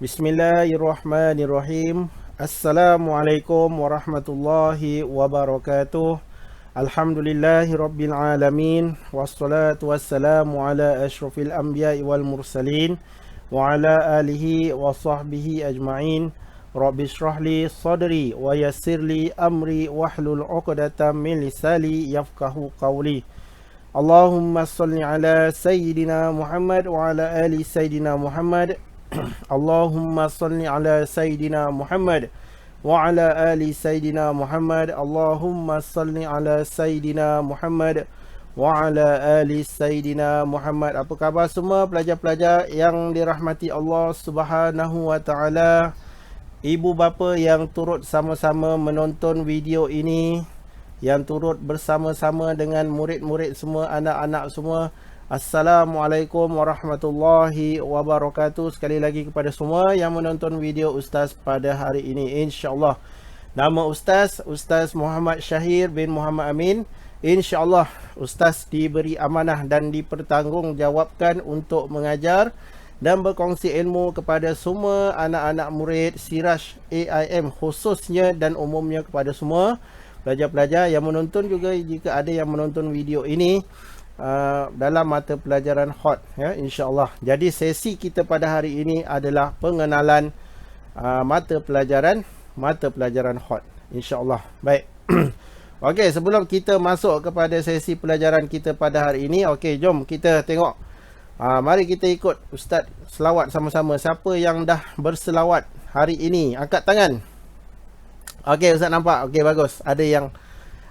Bismillahirrahmanirrahim. Assalamualaikum warahmatullahi wabarakatuh. Alhamdulillahi rabbil alamin. Wassalatu wassalamu ala ashrafil anbiya'i wal mursalin wa ala alihi wa sahbihi ajma'in. Rabbi shrah li sadri wa yassir li amri wahlul 'uqdatam min lisani yafqahu qawli. Allahumma salli ala sayyidina Muhammad wa ala ali sayyidina Muhammad. Allahumma salli ala Sayyidina Muhammad wa ala ali Sayyidina Muhammad. Allahumma salli ala Sayyidina Muhammad wa ala ali Sayyidina Muhammad. Apa khabar semua pelajar-pelajar yang dirahmati Allah Subhanahu wa taala? Ibu bapa yang turut sama-sama menonton video ini, yang turut bersama-sama dengan murid-murid semua, anak-anak semua, Assalamualaikum warahmatullahi wabarakatuh. Sekali lagi kepada semua yang menonton video Ustaz pada hari ini, InsyaAllah. Nama Ustaz Muhammad Syahir bin Muhammad Amin. InsyaAllah Ustaz diberi amanah dan dipertanggungjawabkan untuk mengajar dan berkongsi ilmu kepada semua anak-anak murid Siraj AIM khususnya dan umumnya kepada semua pelajar-pelajar yang menonton juga, jika ada yang menonton video ini dalam mata pelajaran hot, ya, insyaAllah. Jadi sesi kita pada hari ini adalah pengenalan mata pelajaran hot, insyaAllah. Baik. Okey, sebelum kita masuk kepada sesi pelajaran kita pada hari ini, okey, jom kita tengok. Mari kita ikut Ustaz selawat sama-sama. Siapa yang dah berselawat hari ini, angkat tangan. Okey, Ustaz nampak. Okey, bagus. Ada yang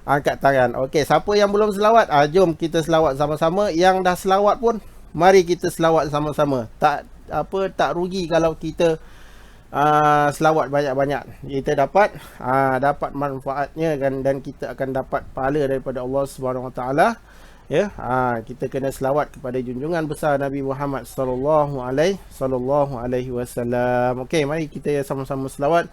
angkat tangan. Okey, siapa yang belum selawat? Jom kita selawat sama-sama. Yang dah selawat pun, mari kita selawat sama-sama. Tak rugi kalau kita selawat banyak-banyak. Kita dapat manfaatnya kan, dan kita akan dapat pahala daripada Allah Subhanahu Wa Taala. Ya, kita kena selawat kepada junjungan besar Nabi Muhammad sallallahu alaihi wasallam. Okey, mari kita sama-sama selawat.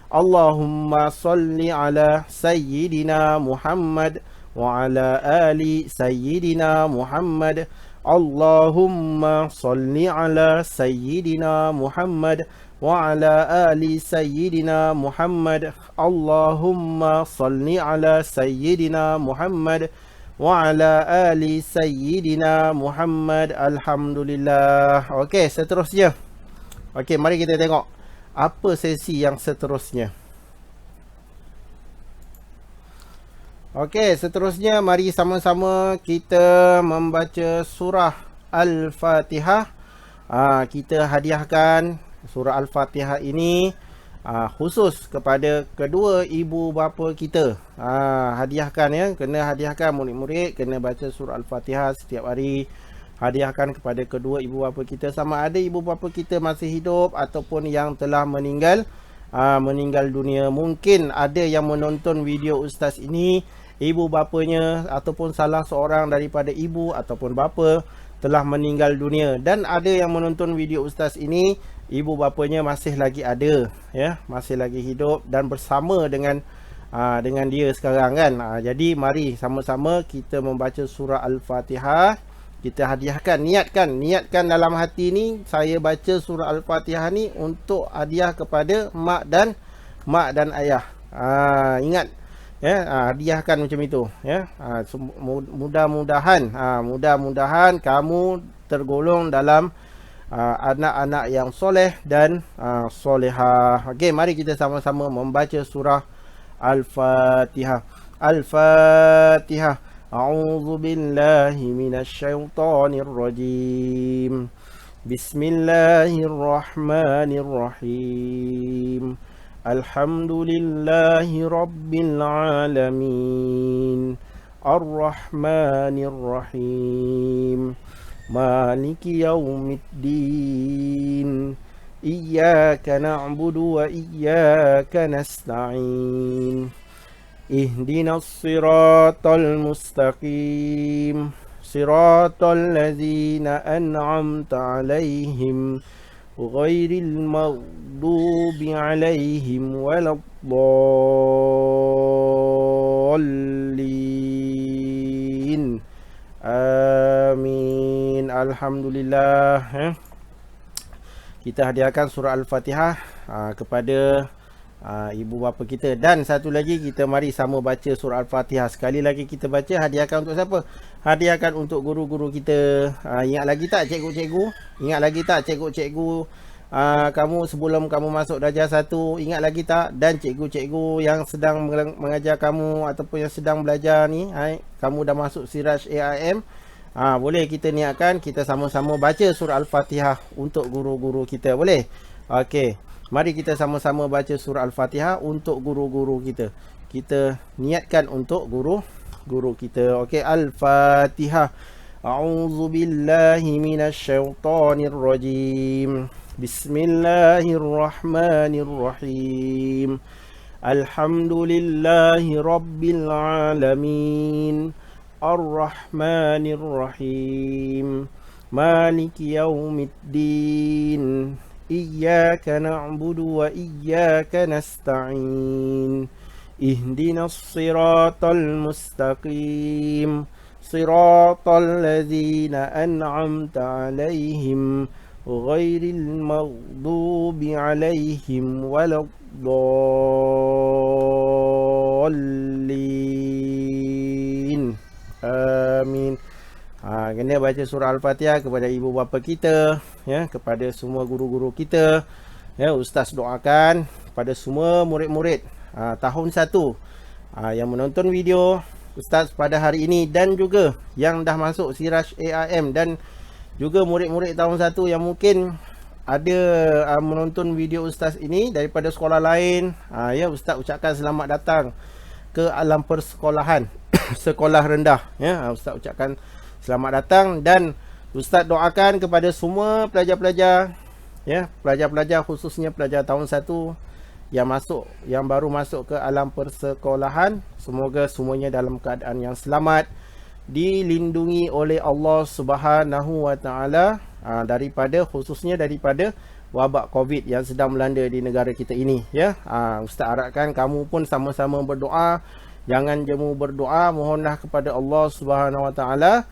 Allahumma salli ala Sayyidina Muhammad wa ala ali Sayyidina Muhammad. Allahumma salli ala Sayyidina Muhammad wa ala ali Sayyidina Muhammad. Allahumma salli ala Sayyidina Muhammad wa ala ali Sayyidina Muhammad. Alhamdulillah. Okey, seterusnya. Okey, mari kita tengok apa sesi yang seterusnya. Okey, seterusnya mari sama-sama kita membaca surah Al-Fatihah. Kita hadiahkan surah Al-Fatihah ini khusus kepada kedua ibu bapa kita. Hadiahkan, ya, kena hadiahkan murid-murid, kena baca surah Al-Fatihah setiap hari. Hadiahkan kepada kedua ibu bapa kita, sama ada ibu bapa kita masih hidup ataupun yang telah meninggal dunia. Mungkin ada yang menonton video Ustaz ini, ibu bapanya ataupun salah seorang daripada ibu ataupun bapa telah meninggal dunia, dan ada yang menonton video Ustaz ini, ibu bapanya masih lagi ada, ya, masih lagi hidup dan bersama dengan dia sekarang kan. Jadi mari sama-sama kita membaca surah Al-Fatihah. Kita hadiahkan, niatkan dalam hati ni, saya baca surah Al-Fatihah ni untuk hadiah kepada mak dan ayah. Ingat, ya, hadiahkan macam itu, ya. Mudah-mudahan kamu tergolong dalam anak-anak yang soleh dan solehah. Okey, mari kita sama-sama membaca surah Al-Fatihah. Al-Fatihah. A'udzu billahi minasy syaithanir rajim. Bismillahirrahmanirrahim. Alhamdulillahi rabbil alamin. Ar-Rahmanir Rahim. Maliki yaumiddin. Iyyaka na'budu wa iyyaka nasta'in. Ihdinas siratal mustaqim. Siratal ladzina an'amta 'alaihim ghairil maghdubi 'alaihim waladdallin. Amin. Alhamdulillah. kita hadiahkan surah Al-Fatihah kepada ibu bapa kita. Dan satu lagi, kita mari sama baca surah Al-Fatihah. Sekali lagi kita baca, hadiahkan untuk siapa? Hadiahkan untuk guru-guru kita. Ingat lagi tak cikgu-cikgu? Ingat lagi tak cikgu-cikgu kamu sebelum kamu masuk darjah 1? Ingat lagi tak? Dan cikgu-cikgu yang sedang mengajar kamu ataupun yang sedang belajar ni, kamu dah masuk Siraj AIM, boleh kita niatkan kita sama-sama baca surah Al-Fatihah untuk guru-guru kita. Boleh? Okey. Mari kita sama-sama baca surah Al-Fatihah untuk guru-guru kita. Kita niatkan untuk guru-guru kita. Okey, Al-Fatihah. A'udzu billahi minasyaitonir rajim. Bismillahirrahmanirrahim. Alhamdulillahi rabbil alamin. Ar-Rahmanir-Rahim. Maliki yaumiddin. Iyyaka na'budu wa iyyaka nasta'in. Ihdinas siratal mustaqim. Siratal ladzina an'amta 'alaihim ghairil maghdubi 'alaihim waladdallin. Amin. Kena baca surah Al-Fatihah kepada ibu bapa kita, ya, kepada semua guru-guru kita, ya. Ustaz doakan pada semua murid-murid tahun 1 yang menonton video Ustaz pada hari ini, dan juga yang dah masuk Siraj AIM, dan juga murid-murid tahun 1 yang mungkin ada menonton video Ustaz ini daripada sekolah lain. Ya, Ustaz ucapkan selamat datang ke alam persekolahan sekolah rendah, ya. Ustaz ucapkan selamat datang, dan Ustaz doakan kepada semua pelajar-pelajar, ya, pelajar-pelajar khususnya pelajar tahun 1 yang baru masuk ke alam persekolahan. Semoga semuanya dalam keadaan yang selamat, dilindungi oleh Allah Subhanahu wa taala khususnya daripada wabak Covid yang sedang melanda di negara kita ini, ya. Ustaz harapkan kamu pun sama-sama berdoa. Jangan jemu berdoa, mohonlah kepada Allah Subhanahu wa taala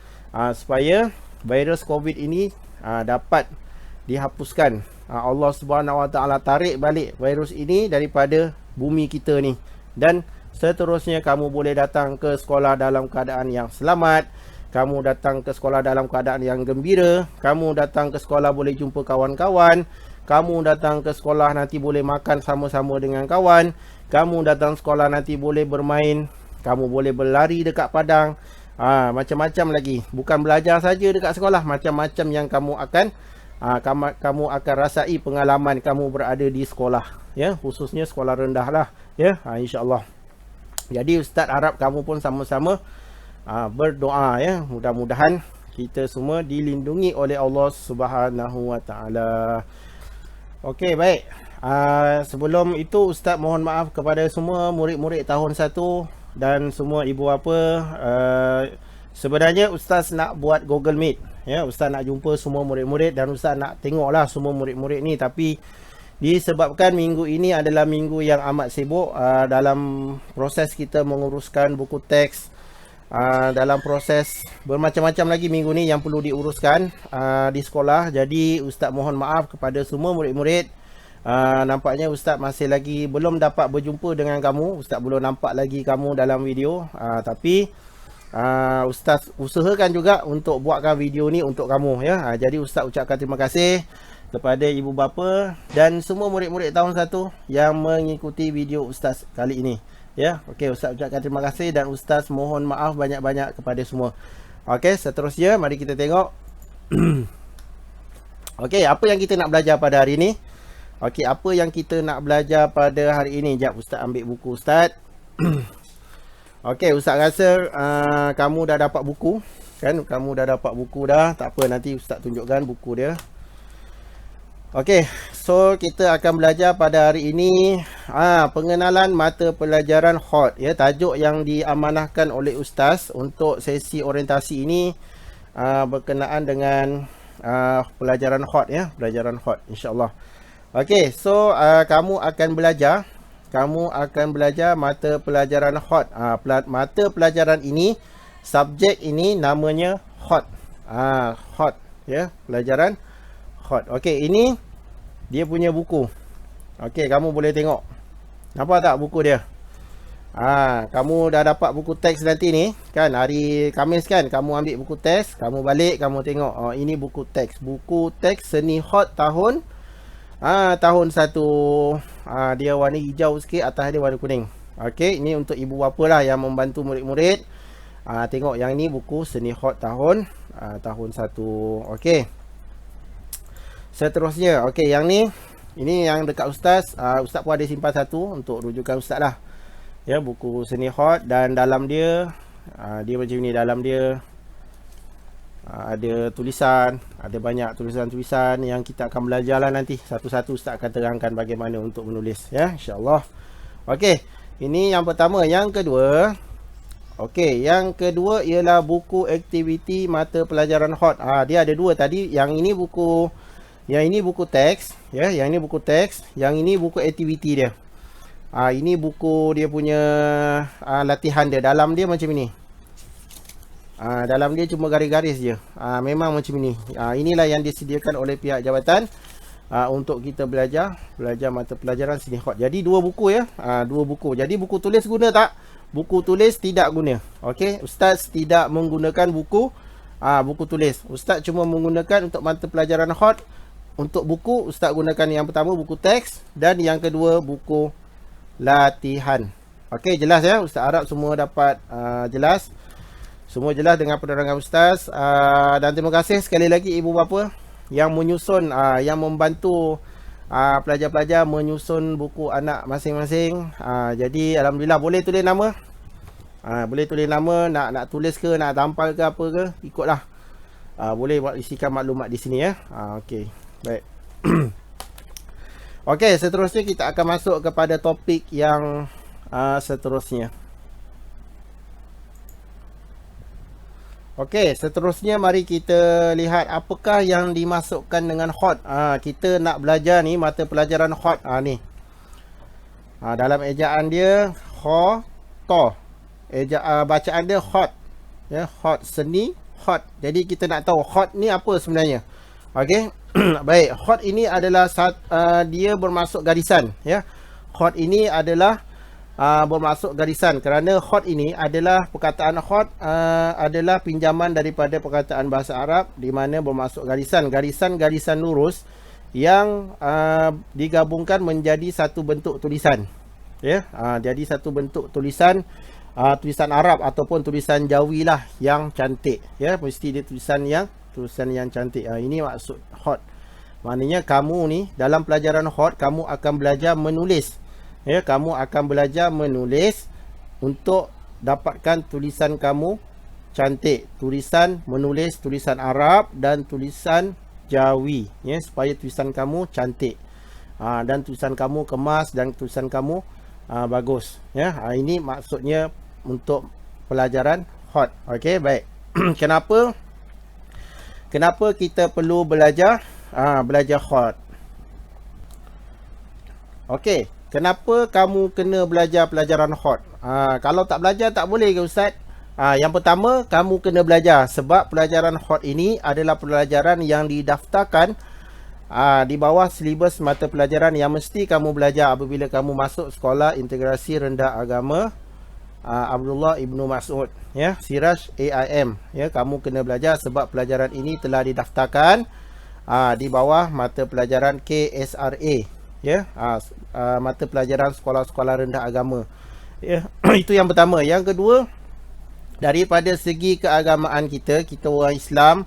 supaya virus Covid ini dapat dihapuskan. Allah Subhanahu wa taala tarik balik virus ini daripada bumi kita ni, dan seterusnya kamu boleh datang ke sekolah dalam keadaan yang selamat. Kamu datang ke sekolah dalam keadaan yang gembira. Kamu datang ke sekolah boleh jumpa kawan-kawan. Kamu datang ke sekolah nanti boleh makan sama-sama dengan kawan. Kamu datang sekolah nanti boleh bermain. Kamu boleh berlari dekat padang. Macam-macam lagi. Bukan belajar saja dekat sekolah, macam-macam yang kamu akan rasai pengalaman kamu berada di sekolah, ya, khususnya sekolah rendah lah, ya, insya-Allah. Jadi Ustaz harap kamu pun sama-sama berdoa, ya. Mudah-mudahan kita semua dilindungi oleh Allah Subhanahu wa taala. Okey, baik. Sebelum itu Ustaz mohon maaf kepada semua murid-murid tahun 1 dan semua ibu bapa. Sebenarnya Ustaz nak buat Google Meet, ya. Ustaz nak jumpa semua murid-murid dan Ustaz nak tengoklah semua murid-murid ni, tapi disebabkan minggu ini adalah minggu yang amat sibuk dalam proses kita menguruskan buku teks, dalam proses bermacam-macam lagi minggu ni yang perlu diuruskan di sekolah. Jadi Ustaz mohon maaf kepada semua murid-murid. Nampaknya Ustaz masih lagi belum dapat berjumpa dengan kamu. Ustaz belum nampak lagi kamu dalam video, tapi Ustaz usahakan juga untuk buatkan video ni untuk kamu, ya. Jadi Ustaz ucapkan terima kasih kepada ibu bapa dan semua murid-murid tahun 1 yang mengikuti video Ustaz kali ini, ya. Okey, Ustaz ucapkan terima kasih dan Ustaz mohon maaf banyak-banyak kepada semua. Okey, seterusnya mari kita tengok. Okey, apa yang kita nak belajar pada hari ini? Okey, apa yang kita nak belajar pada hari ini? Jap Ustaz ambil buku Ustaz. Okey, Ustaz rasa kamu dah dapat buku, kan? Kamu dah dapat buku dah. Tak apa, nanti Ustaz tunjukkan buku dia. Okey, so kita akan belajar pada hari ini pengenalan mata pelajaran HOT, ya. Tajuk yang diamanahkan oleh Ustaz untuk sesi orientasi ini berkenaan dengan pelajaran HOT, ya. Pelajaran HOT, insya-Allah. Okey, so kamu akan belajar mata pelajaran HOT. Mata pelajaran ini, subjek ini namanya HOT. HOT, ya, pelajaran HOT. Okey, ini dia punya buku. Okey, kamu boleh tengok. Nampak tak buku dia? Kamu dah dapat buku teks nanti ni kan, hari Khamis kan, kamu ambil buku teks, kamu balik, kamu tengok, ini buku teks seni hot tahun tahun 1. Dia warna hijau sikit, atas dia warna kuning. Okey, ini untuk ibu bapa lah yang membantu murid-murid. Tengok yang ni buku seni hot tahun 1. Okey, seterusnya, okey, yang ni, ini yang dekat ustaz. Ustaz pun ada simpan satu untuk rujukan ustaz lah. Ya, buku seni hot, dan dalam dia dia macam ni. Dalam dia ada tulisan, ada banyak tulisan-tulisan yang kita akan belajar lah nanti. Satu-satu ustaz akan terangkan bagaimana untuk menulis, ya, insya-Allah. Okey, ini yang pertama. Yang kedua, okey, yang kedua ialah buku aktiviti mata pelajaran hot. Dia ada dua tadi. Yang ini buku teks, ya, yang ini buku teks, yang ini buku aktiviti dia. Ini buku dia punya latihan dia. Dalam dia macam ini. Dalam dia cuma garis-garis je. Memang macam ini. Inilah yang disediakan oleh pihak jabatan untuk kita belajar mata pelajaran seni hot. Jadi dua buku, ya. Dua buku. Jadi buku tulis guna tak? Buku tulis tidak guna. Okey, ustaz tidak menggunakan buku tulis. Ustaz cuma menggunakan untuk mata pelajaran hot. Untuk buku, ustaz gunakan yang pertama buku teks, dan yang kedua buku latihan. Okey, jelas ya? Ustaz harap semua dapat jelas. Semua jelas dengan penerangan ustaz. Dan terima kasih sekali lagi ibu bapa yang menyusun, yang membantu pelajar-pelajar menyusun buku anak masing-masing. Jadi alhamdulillah, boleh tulis nama. Boleh tulis nama, nak tulis ke, nak tampal ke apa ke, ikutlah. Boleh buat isikan maklumat di sini, ya. Okey, baik. Okey, seterusnya kita akan masuk kepada topik yang seterusnya. Okey, seterusnya mari kita lihat apakah yang dimasukkan dengan hot. Kita nak belajar ni mata pelajaran hot. Ni. Dalam ejaan dia to. Bacaan dia hot. Ya, hot, seni hot. Jadi kita nak tahu hot ni apa sebenarnya. Okey. Baik, hot ini adalah dia bermasuk garisan, ya. Hot ini adalah bermasuk garisan, kerana hot ini adalah perkataan hot adalah pinjaman daripada perkataan bahasa Arab di mana bermasuk garisan lurus yang digabungkan menjadi satu bentuk tulisan, ya. Jadi satu bentuk tulisan Arab ataupun tulisan Jawi lah yang cantik, ya. Mesti dia tulisan yang cantik. Ini maksud hot. Maknanya kamu ni dalam pelajaran hot kamu akan belajar menulis. Ya, kamu akan belajar menulis untuk dapatkan tulisan kamu cantik. Menulis tulisan Arab dan tulisan Jawi, ya, supaya tulisan kamu cantik. Dan tulisan kamu kemas dan tulisan kamu bagus, ya. Ini maksudnya untuk pelajaran hot. Okey, baik. Kenapa kita perlu belajar hot? Okey, kenapa kamu kena belajar pelajaran hot? Kalau tak belajar tak boleh ke ustaz? Yang pertama, kamu kena belajar sebab pelajaran hot ini adalah pelajaran yang didaftarkan di bawah silibus mata pelajaran yang mesti kamu belajar apabila kamu masuk sekolah integrasi rendah agama Abdullah Ibnu Mas'ud, ya, Siraj AIM, ya. Kamu kena belajar sebab pelajaran ini telah didaftarkan di bawah mata pelajaran KSRA, ya, mata pelajaran sekolah-sekolah rendah agama, ya. Itu yang pertama. Yang kedua, daripada segi keagamaan kita orang Islam,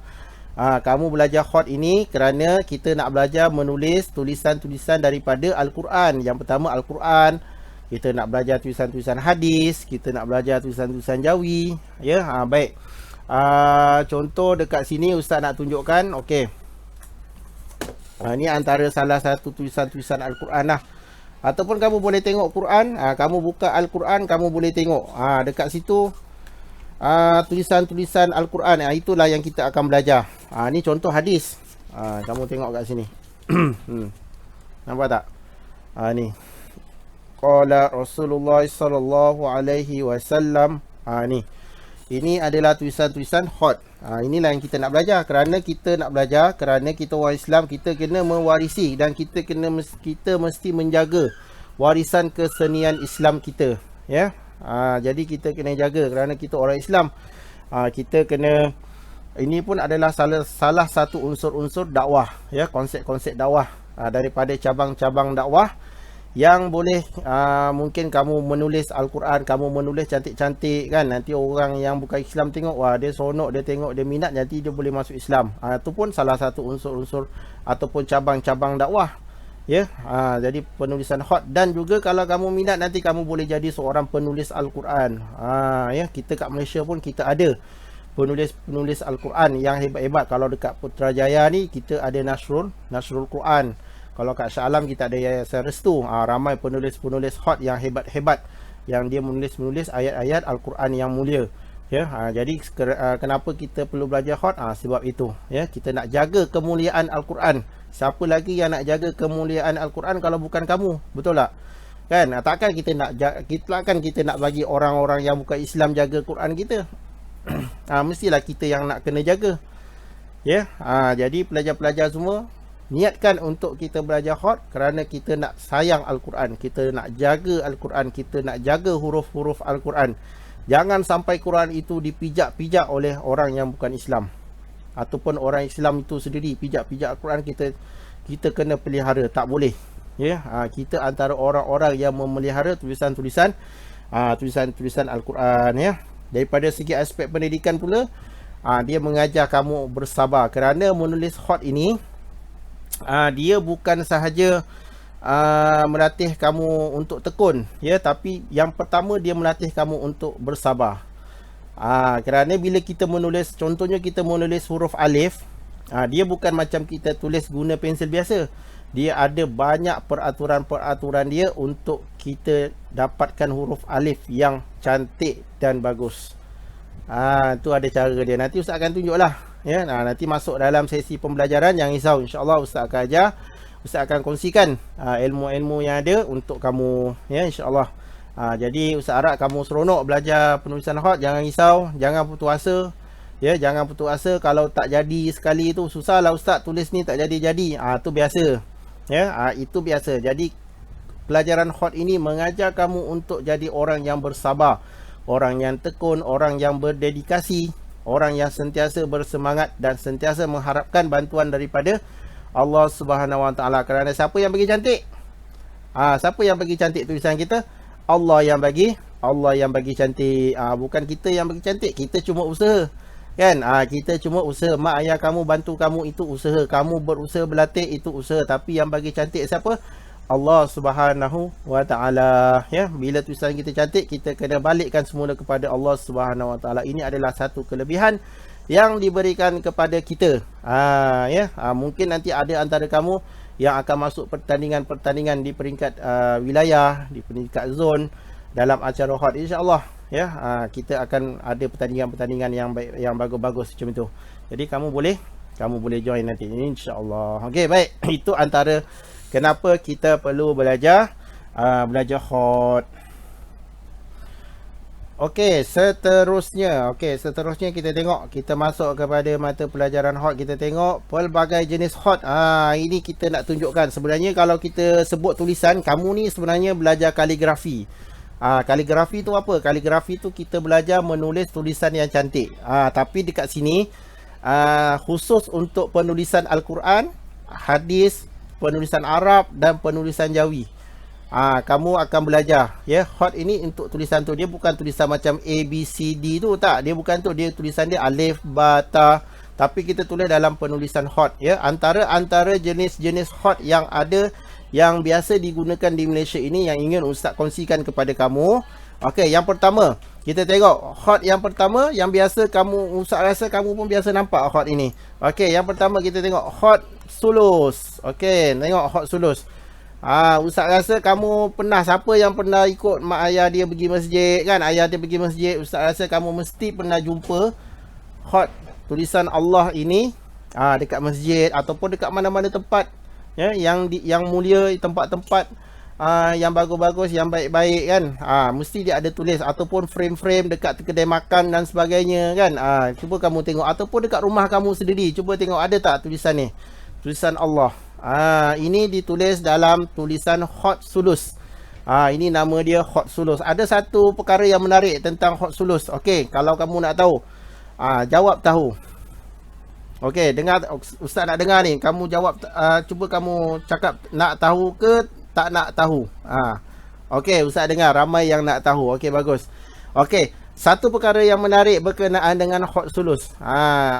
kamu belajar hot ini kerana kita nak belajar menulis tulisan-tulisan daripada Al-Quran. Yang pertama Al-Quran. Kita nak belajar tulisan-tulisan hadis, kita nak belajar tulisan-tulisan Jawi, ya. Baik. Contoh dekat sini ustaz nak tunjukkan. Okey. Ini antara salah satu tulisan-tulisan Al-Quran lah. Ataupun kamu boleh tengok Quran, kamu buka Al-Quran, kamu boleh tengok. Dekat situ tulisan-tulisan Al-Quran, itulah yang kita akan belajar. Ini contoh hadis. Kamu tengok kat sini. Nampak tak? Ni. Qala Rasulullah sallallahu alaihi wasallam. Ni. Ini adalah tulisan-tulisan hot, Inilah yang kita nak belajar. Kerana kita nak belajar, kerana kita orang Islam, kita kena mewarisi dan kita mesti menjaga warisan kesenian Islam kita, ya. Jadi kita kena jaga kerana kita orang Islam. Kita kena, ini pun adalah salah satu unsur-unsur dakwah, ya, konsep-konsep dakwah, daripada cabang-cabang dakwah yang boleh, mungkin kamu menulis Al-Quran, kamu menulis cantik-cantik kan, nanti orang yang bukan Islam tengok, wah dia seronok, dia tengok, dia minat, nanti dia boleh masuk Islam. Itu pun salah satu unsur-unsur ataupun cabang-cabang dakwah, ya. Jadi penulisan hot, dan juga kalau kamu minat nanti kamu boleh jadi seorang penulis Al-Quran. Ya, kita kat Malaysia pun kita ada penulis Al-Quran yang hebat-hebat. Kalau dekat Putrajaya ni kita ada Nasrul Quran. Kalau kat Shah Alam kita ada Yayasan Restu. Ramai penulis-penulis hot yang hebat-hebat, yang dia menulis ayat-ayat Al-Quran yang mulia, ya. Jadi kenapa kita perlu belajar hot? Sebab itu, ya, kita nak jaga kemuliaan Al-Quran. Siapa lagi yang nak jaga kemuliaan Al-Quran kalau bukan kamu? Betul tak? Kan? Takkan kita nak bagi orang-orang yang bukan Islam jaga Quran kita. Mestilah kita yang nak kena jaga, ya. Jadi pelajar-pelajar semua, niatkan untuk kita belajar hot kerana kita nak sayang Al-Quran, kita nak jaga Al-Quran, kita nak jaga huruf-huruf Al-Quran. Jangan sampai Quran itu dipijak-pijak oleh orang yang bukan Islam, ataupun orang Islam itu sendiri pijak-pijak Al-Quran. Kita kena pelihara, tak boleh, ya. Kita antara orang-orang yang memelihara tulisan-tulisan Al-Quran, ya. Daripada segi aspek pendidikan pula, dia mengajar kamu bersabar, kerana menulis hot ini, dia bukan sahaja melatih kamu untuk tekun, ya, tapi yang pertama dia melatih kamu untuk bersabar. Kerana bila kita menulis, contohnya kita menulis huruf alif, dia bukan macam kita tulis guna pensel biasa. Dia ada banyak peraturan-peraturan dia untuk kita dapatkan huruf alif yang cantik dan bagus. Tu ada cara dia. Nanti Ustaz akan tunjuklah, ya. Nanti masuk dalam sesi pembelajaran, yang risau, insya-Allah Ustaz akan ajar, Ustaz akan kongsikan ilmu-ilmu yang ada untuk kamu, ya, insya-Allah. Jadi Ustaz harap kamu seronok belajar penulisan hot. Jangan risau, jangan putus asa, ya, jangan putus asa. Kalau tak jadi sekali tu susahlah Ustaz, tulis ni tak jadi-jadi. Tu biasa, ya. Itu biasa. Jadi pelajaran hot ini mengajar kamu untuk jadi orang yang bersabar, orang yang tekun, orang yang berdedikasi, orang yang sentiasa bersemangat dan sentiasa mengharapkan bantuan daripada Allah Subhanahu Wa Taala. Kerana siapa yang bagi cantik? Siapa yang bagi cantik tulisan kita? Allah yang bagi cantik. Bukan kita yang bagi cantik. Kita cuma usaha, kan? Kita cuma usaha. Mak ayah kamu bantu kamu, itu usaha. Kamu berusaha berlatih, itu usaha. Tapi yang bagi cantik siapa? Allah Subhanahu Wa Taala, ya. Bila tulisan kita cantik, kita kena balikkan semula kepada Allah Subhanahu Wa Taala. Ini adalah satu kelebihan yang diberikan kepada kita. Ya. Mungkin nanti ada antara kamu yang akan masuk pertandingan-pertandingan di peringkat wilayah, di peringkat zon dalam acara hot, insya-Allah, ya. Kita akan ada pertandingan-pertandingan yang baik, yang bagus-bagus macam itu. Jadi kamu boleh join nanti, insya-Allah. Okey, baik. Itu antara kenapa kita perlu belajar hot. Okey, seterusnya kita tengok, kita masuk kepada mata pelajaran hot. Kita tengok pelbagai jenis hot. Ini kita nak tunjukkan sebenarnya kalau kita sebut tulisan, kamu ni sebenarnya belajar kaligrafi. Kaligrafi tu apa? Kaligrafi tu kita belajar menulis tulisan yang cantik. Tapi dekat sini khusus untuk penulisan Al-Quran, hadis, penulisan Arab dan penulisan Jawi. Kamu akan belajar, ya. Hot ini untuk tulisan tu. Dia bukan tulisan macam A, B, C, D tu, tak. Dia bukan tu. Dia tulisan dia alif, ba, ta. Tapi kita tulis dalam penulisan hot, ya. Antara jenis-jenis hot yang ada, yang biasa digunakan di Malaysia ini, yang ingin Ustaz kongsikan kepada kamu. Okey, yang pertama, kita tengok hot yang pertama, yang biasa kamu, Ustaz rasa kamu pun biasa nampak hot ini. Okey, yang pertama kita tengok hot sulus. Okey, tengok hot sulus. Ustaz rasa kamu pernah, siapa yang pernah ikut mak ayah dia pergi masjid, kan? Ayah dia pergi masjid, Ustaz rasa kamu mesti pernah jumpa hot tulisan Allah ini dekat masjid ataupun dekat mana-mana tempat, ya, yang mulia, tempat-tempat yang bagus-bagus, yang baik-baik kan, mesti dia ada tulis, ataupun frame-frame dekat kedai makan dan sebagainya kan. Cuba kamu tengok, ataupun dekat rumah kamu sendiri, cuba tengok ada tak tulisan ni, tulisan Allah. Ini ditulis dalam tulisan Khat Sulus. Ini nama dia Khat Sulus. Ada satu perkara yang menarik tentang Khat Sulus. Okey, kalau kamu nak tahu, jawab tahu. Okey, dengar, ustaz nak dengar ni. Kamu jawab, cuba kamu cakap nak tahu ke tak nak tahu. Okey, ustaz dengar, ramai yang nak tahu. Okey, bagus. Okey, satu perkara yang menarik berkenaan dengan Khat Sulus.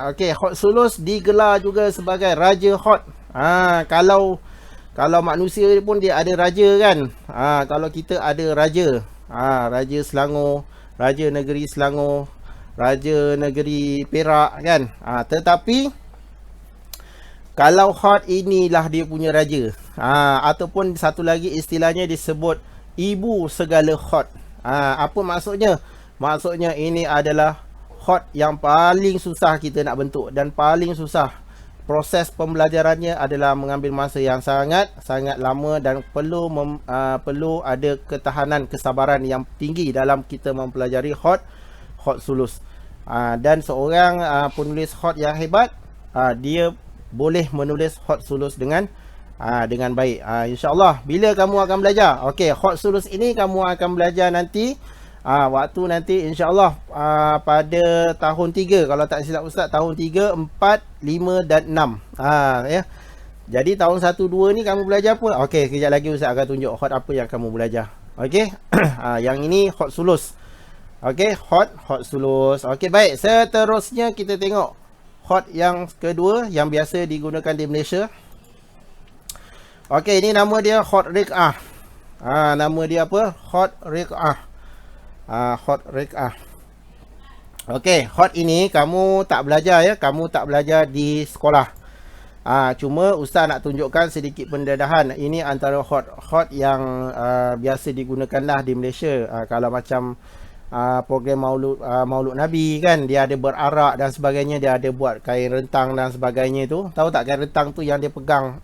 Okey, Khat Sulus digelar juga sebagai Raja Khat. Kalau manusia pun dia ada raja kan. Kalau kita ada raja, Raja Selangor, Raja Negeri Selangor, Raja Negeri Perak kan. Tetapi kalau Khat inilah dia punya raja. Ataupun satu lagi istilahnya disebut ibu segala Khat. Apa maksudnya? Maksudnya ini adalah Khat yang paling susah kita nak bentuk, dan paling susah. Proses pembelajarannya adalah mengambil masa yang sangat lama, dan perlu ada ketahanan, kesabaran yang tinggi dalam kita mempelajari Khat Sulus. Dan seorang penulis Khat yang hebat, dia boleh menulis Khat Sulus dengan baik. InsyaAllah bila kamu akan belajar. Okey, Khat Sulus ini kamu akan belajar nanti, waktu nanti insyaAllah pada tahun 3, kalau tak silap ustaz, tahun 3, 4, 5 dan 6. Ya. Jadi tahun 1, 2 ni kamu belajar apa? Okey, kejap lagi ustaz akan tunjuk Khat apa yang kamu belajar. Okey. Yang ini Khat Sulus. Okey, Khat Sulus. Okey, baik. Seterusnya kita tengok Khat yang kedua yang biasa digunakan di Malaysia. Okey, ini nama dia Khat Riq'ah. Nama dia apa? Khat Riq'ah. Khat Riq'ah. Okey, Khat ini kamu tak belajar ya, kamu tak belajar di sekolah. Cuma ustaz nak tunjukkan sedikit pendedahan. Ini antara Khat yang biasa digunakan lah di Malaysia. Kalau macam program Maulud Nabi kan, dia ada berarak dan sebagainya, dia ada buat kain rentang dan sebagainya tu. Tahu tak kain rentang tu yang dia pegang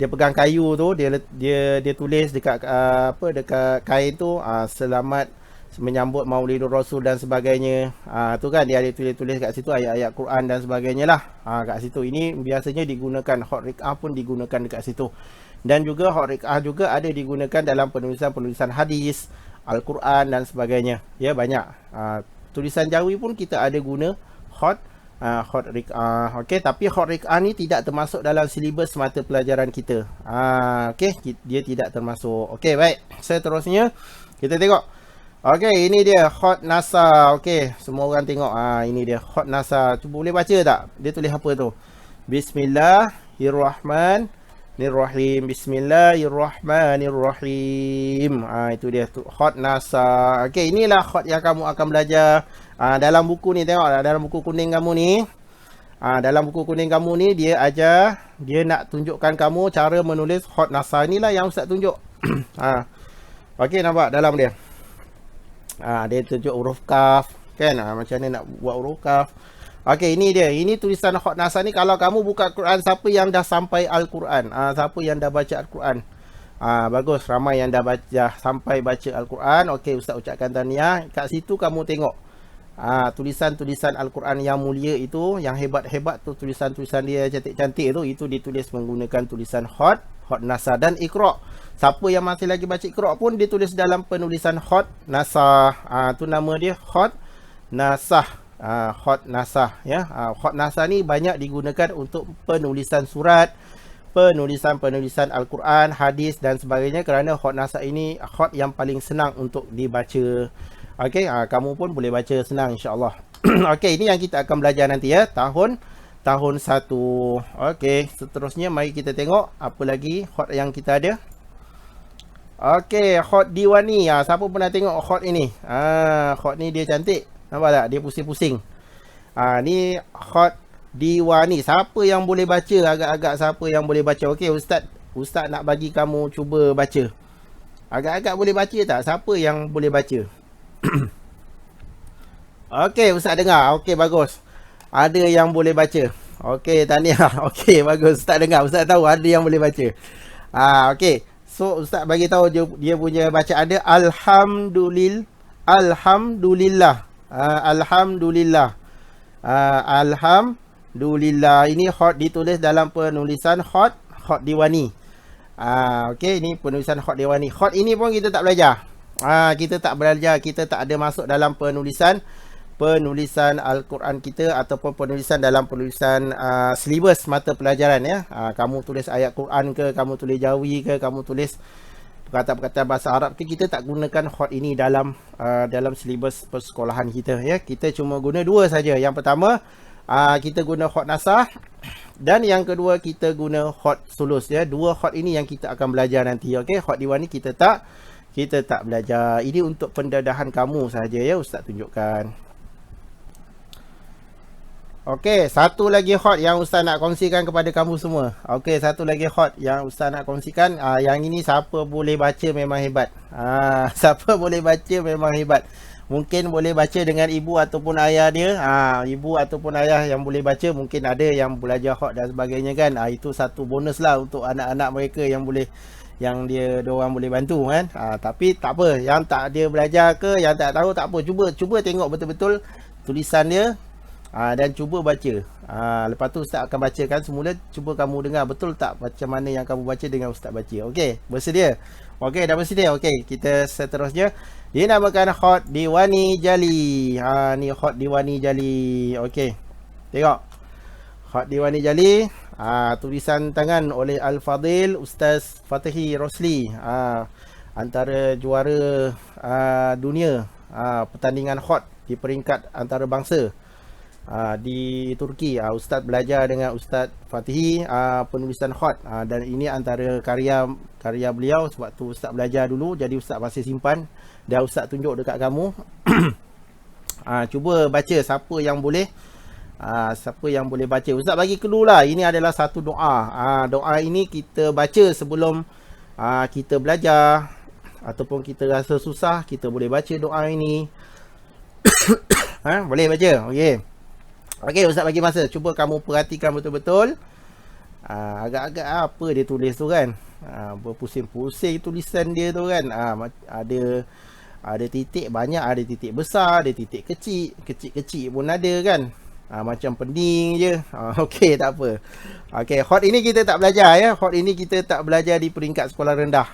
dia pegang kayu tu, dia tulis dekat dekat kain tu, selamat menyambut Maulidur Rasul dan sebagainya. Tu kan dia ada tulis kat situ ayat-ayat Quran dan sebagainya lah. Kat situ ini biasanya digunakan, Khat Riq'ah pun digunakan dekat situ. Dan juga Khat Riq'ah juga ada digunakan dalam penulisan hadis, Al-Quran dan sebagainya. Ya, banyak. Tulisan Jawi pun kita ada guna Khat Riq'ah. Okey, tapi Khat Riq'ah ni tidak termasuk dalam silibus mata pelajaran kita. Okey, dia tidak termasuk. Okey, baik. Seterusnya kita tengok. Okey, ini dia Khat Nasar. Okey, semua orang tengok. Ini dia Khat Nasar. Cuba boleh baca tak? Dia tulis apa tu? Bismillahirrahmanirrahim. Bismillahirrahmanirrahim. Itu dia Khat Nasar. Okey, inilah khat yang kamu akan belajar dalam buku ni. Tengok dalam buku kuning kamu ni. Dalam buku kuning kamu ni dia ajar, dia nak tunjukkan kamu cara menulis Khat Nasar. Inilah yang ustaz tunjuk. Okey, nampak dalam dia. Dia tunjuk huruf kaf kan, macam mana nak buat huruf kaf. Okey, ini dia. Ini tulisan Khat Nasar ni. Kalau kamu buka Quran, siapa yang dah sampai Al-Quran, siapa yang dah baca Al-Quran, bagus, ramai yang dah sampai baca Al-Quran. Okey, ustaz ucapkan tahniah. Kat situ kamu tengok tulisan-tulisan Al-Quran yang mulia itu, yang hebat-hebat tu, tulisan-tulisan dia cantik-cantik tu, itu ditulis menggunakan tulisan Khat Nasar. Dan Iqra', siapa yang masih lagi baca Iqra' pun ditulis dalam penulisan Khat Nasar. Tu nama dia Khat Nasar. Khat Nasar ya. Khat Nasar ni banyak digunakan untuk penulisan surat, penulisan Al-Quran, hadis dan sebagainya, kerana Khat Nasar ini khat yang paling senang untuk dibaca. Okey, kamu pun boleh baca senang insya-Allah. Okey, ini yang kita akan belajar nanti ya, tahun 1. Okey, seterusnya mari kita tengok apa lagi khat yang kita ada. Okey, Khat Diwani. Siapa pernah tengok khat ini? Khat ni dia cantik. Nampak tak? Dia pusing-pusing. Ni Khat Diwani. Siapa yang boleh baca? Agak-agak siapa yang boleh baca? Okey, Ustaz nak bagi kamu cuba baca. Agak-agak boleh baca tak? Siapa yang boleh baca? Okey, Ustaz dengar. Okey, bagus. Ada yang boleh baca. Okey, tahniah. Okey, bagus. Ustaz dengar. Ustaz tahu ada yang boleh baca. Okey. So ustaz bagi tahu dia punya bacaan dia alhamdulillah. Alhamdulillah. Alhamdulillah. Ini khot ditulis dalam penulisan khot diwani. Okey, ini penulisan khot diwani. Khot ini pun kita tak belajar. Kita tak belajar, kita tak ada masuk dalam penulisan Al-Quran kita ataupun penulisan dalam penulisan silibus mata pelajaran ya. Kamu tulis ayat Quran ke, kamu tulis Jawi ke, kamu tulis perkataan-perkataan bahasa Arab ke, kita tak gunakan khot ini dalam silibus persekolahan kita ya. Kita cuma guna dua saja. Yang pertama kita guna khot nasah dan yang kedua kita guna khot sulus ya. Dua khot ini yang kita akan belajar nanti. Okey, khot diwani kita tak belajar. Ini untuk pendedahan kamu saja ya, ustaz tunjukkan. Okey, satu lagi khot yang ustaz nak kongsikan kepada kamu semua. Okey, satu lagi khot yang ustaz nak kongsikan. Yang ini siapa boleh baca memang hebat. Siapa boleh baca memang hebat. Mungkin boleh baca dengan ibu ataupun ayah dia. Ibu ataupun ayah yang boleh baca, mungkin ada yang belajar khot dan sebagainya kan. Itu satu bonus lah untuk anak-anak mereka yang boleh, yang diorang boleh bantu kan. Tapi tak apa, yang tak dia belajar ke, yang tak tahu tak apa, cuba tengok betul-betul tulisan dia. Dan cuba baca. Lepas tu ustaz akan bacakan semula. Cuba kamu dengar betul tak macam mana yang kamu baca dengan ustaz baca. Okey, bersedia? Okey, dah bersedia. Okey, kita seterusnya. Dinamakan khot diwani jali. Ni khot diwani jali. Okey, tengok khot diwani jali. Tulisan tangan oleh Al-Fadil Ustaz Fatihi Rosli. Antara juara dunia pertandingan khot di peringkat antarabangsa di Turki. Ustaz belajar dengan Ustaz Fatihi penulisan khot, dan ini antara karya beliau. Sebab tu ustaz belajar dulu, jadi ustaz masih simpan dan ustaz tunjuk dekat kamu. Cuba baca siapa yang boleh baca. Ustaz bagi clue lah, ini adalah satu doa. Doa ini kita baca sebelum kita belajar ataupun kita rasa susah, kita boleh baca doa ini. Boleh baca. Okey, ustaz bagi masa. Cuba kamu perhatikan betul-betul. Agak-agak apa dia tulis tu kan. Berpusing-pusing tulisan dia tu kan. Ada titik banyak, ada titik besar, ada titik kecil. Kecil-kecil pun ada kan. Macam pening je. Okey, tak apa. Okey, khot ini kita tak belajar ya. Khot ini kita tak belajar di peringkat sekolah rendah.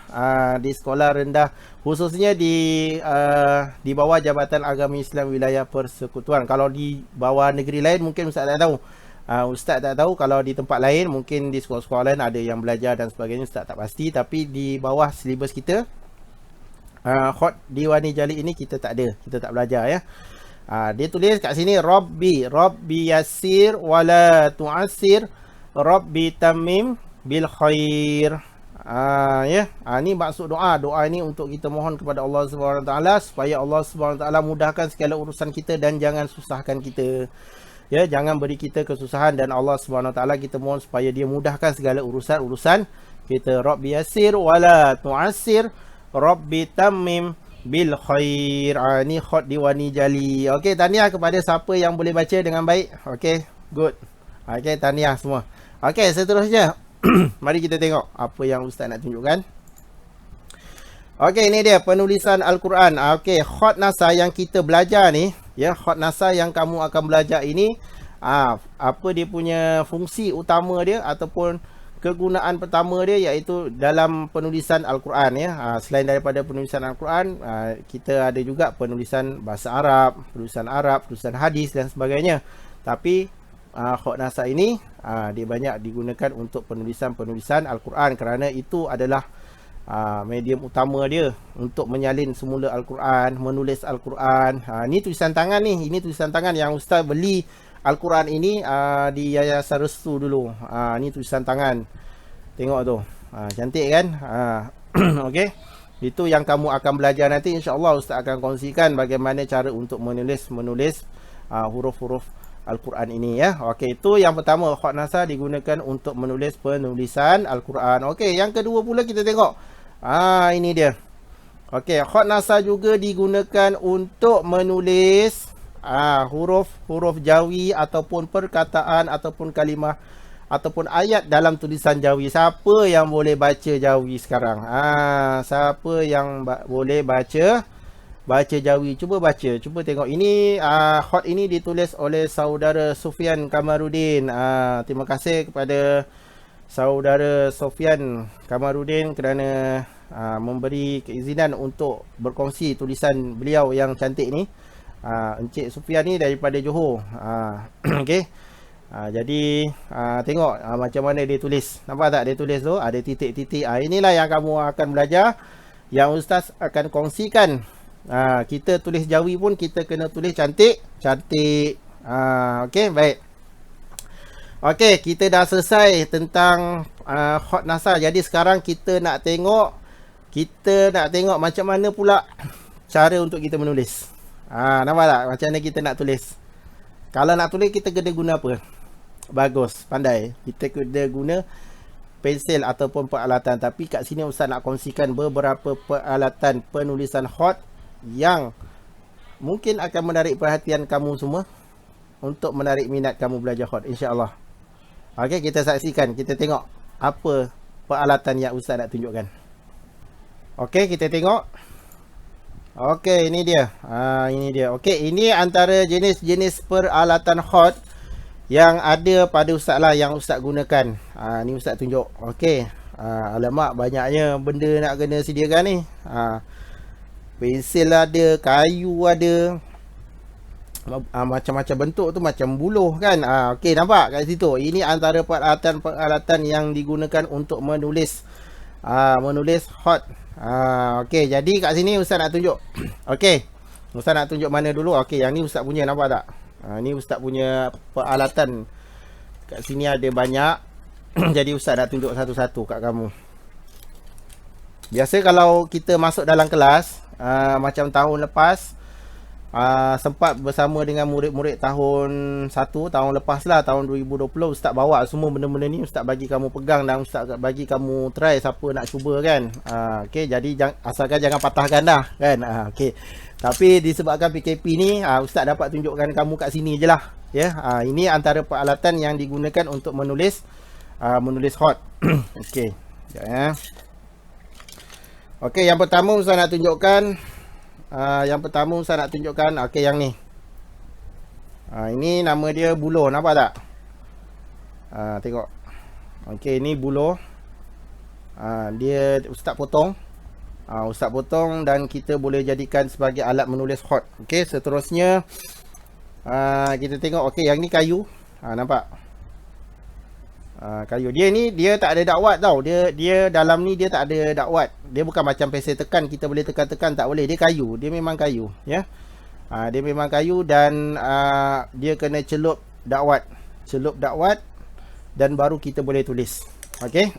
Di sekolah rendah, khususnya di bawah Jabatan Agama Islam Wilayah Persekutuan. Kalau di bawah negeri lain mungkin ustaz tak tahu. Ustaz tak tahu. Kalau di tempat lain, mungkin di sekolah-sekolah lain ada yang belajar dan sebagainya, ustaz tak pasti. Tapi di bawah silibus kita, khot diwani jali ini kita tak ada. Kita tak belajar ya. Dia tulis kat sini Rabbi yassir wala tu'assir, Rabbi tamim bil khair. Ni maksud doa. Doa ini untuk kita mohon kepada Allah Subhanahu Wa Taala supaya Allah Subhanahu Wa Taala mudahkan segala urusan kita dan jangan susahkan kita. Ya, jangan beri kita kesusahan, dan Allah Subhanahu Wa Taala kita mohon supaya dia mudahkan segala urusan kita. Rabbi yassir wala tu'assir, Rabbi tamim bil khair. Ni khot diwani jali. Okey, tahniah kepada siapa yang boleh baca dengan baik. Okey, good. Okey, tahniah semua. Okey, seterusnya mari kita tengok apa yang ustaz nak tunjukkan. Okey, ini dia penulisan Al-Quran. Okey, khot nasah yang kita belajar ni ya, khot nasah yang kamu akan belajar ini, apa dia punya fungsi utama dia ataupun kegunaan pertama dia, iaitu dalam penulisan Al-Quran ya. Selain daripada penulisan Al-Quran, kita ada juga penulisan bahasa Arab, tulisan hadis dan sebagainya. Tapi khot nasah ini dia banyak digunakan untuk penulisan Al-Quran, kerana itu adalah medium utama dia untuk menyalin semula Al-Quran, menulis Al-Quran. Ni tulisan tangan ni. Ini tulisan tangan yang ustaz beli Al-Quran ini di Yayasan Restu dulu. Ni tulisan tangan. Tengok tu. Cantik kan? Okey. Itu yang kamu akan belajar nanti. InsyaAllah ustaz akan kongsikan bagaimana cara untuk menulis huruf-huruf Al-Quran ini ya. Okey, itu yang pertama, khot nasah digunakan untuk menulis penulisan Al-Quran. Okey, yang kedua pula kita tengok. Ini dia. Okey, khot nasah juga digunakan untuk menulis huruf-huruf jawi ataupun perkataan ataupun kalimah ataupun ayat dalam tulisan Jawi. Siapa yang boleh baca Jawi sekarang? Siapa yang boleh baca Jawi? Cuba baca, cuba tengok. Ini khot ini ditulis oleh saudara Sufyan Kamarudin. Terima kasih kepada saudara Sufyan Kamarudin kerana memberi keizinan untuk berkongsi tulisan beliau yang cantik ni. Encik Sufyan ni daripada Johor. Okey. Jadi tengok macam mana dia tulis. Nampak tak dia tulis tu? Ada titik-titik. Inilah yang kamu akan belajar, yang ustaz akan kongsikan. Kita tulis Jawi pun kita kena tulis cantik-cantik. Okey, baik. Okey, kita dah selesai tentang khot nasar. Jadi sekarang kita nak tengok macam mana pula cara untuk kita menulis. Nampak tak macam mana kita nak tulis? Kalau nak tulis kita kena guna apa? Bagus, pandai. Kita kena guna pensel ataupun peralatan. Tapi kat sini ustaz nak kongsikan beberapa peralatan penulisan khot yang mungkin akan menarik perhatian kamu semua untuk menarik minat kamu belajar khot, insya-Allah. Okey, kita saksikan, kita tengok apa peralatan yang ustaz nak tunjukkan. Okey, kita tengok. Okey, ini dia. Ini dia. Okey, ini antara jenis-jenis peralatan khot yang ada pada ustaz lah, yang ustaz gunakan. Ni ustaz tunjuk. Okey. Alamak, banyaknya benda nak kena sediakan ni. Pensel ada, kayu ada. Macam-macam bentuk tu, macam buluh kan. Okey, nampak kat situ. Ini antara peralatan-peralatan yang digunakan untuk menulis khot. Okey, jadi kat sini ustaz nak tunjuk. Okey, ustaz nak tunjuk mana dulu? Okey, yang ni ustaz punya, nampak tak? Ni ustaz punya peralatan. Kat sini ada banyak. Jadi ustaz nak tunjuk satu-satu kat kamu. Biasa kalau kita masuk dalam kelas, macam tahun lepas, sempat bersama dengan murid-murid tahun 1, tahun lepas lah, tahun 2020, ustaz bawa semua benda-benda ni, ustaz bagi kamu pegang dan ustaz bagi kamu try, siapa nak cuba kan. Okey, jadi asalkan jangan patahkan dah kan. Okey, tapi disebabkan PKP ni, ustaz dapat tunjukkan kamu kat sini je lah ya. Ini antara peralatan yang digunakan untuk menulis khot. Okey, sekejap ya. Okey, yang pertama ustaz nak tunjukkan, okey, yang ni. Ini nama dia buluh, nampak tak? Tengok. Okey, ini buluh. Dia ustaz potong. Ustaz potong dan kita boleh jadikan sebagai alat menulis khot. Okey, seterusnya kita tengok. Okey, yang ni kayu. Nampak? Kayu. Dia tak ada dakwat tau. Dia dalam ni dia tak ada dakwat. Dia bukan macam pensel tekan, kita boleh tekan-tekan, tak boleh. Dia kayu. Dia memang kayu ya. Dia memang kayu dan dia kena celup dakwat. Dan baru kita boleh tulis. Okey.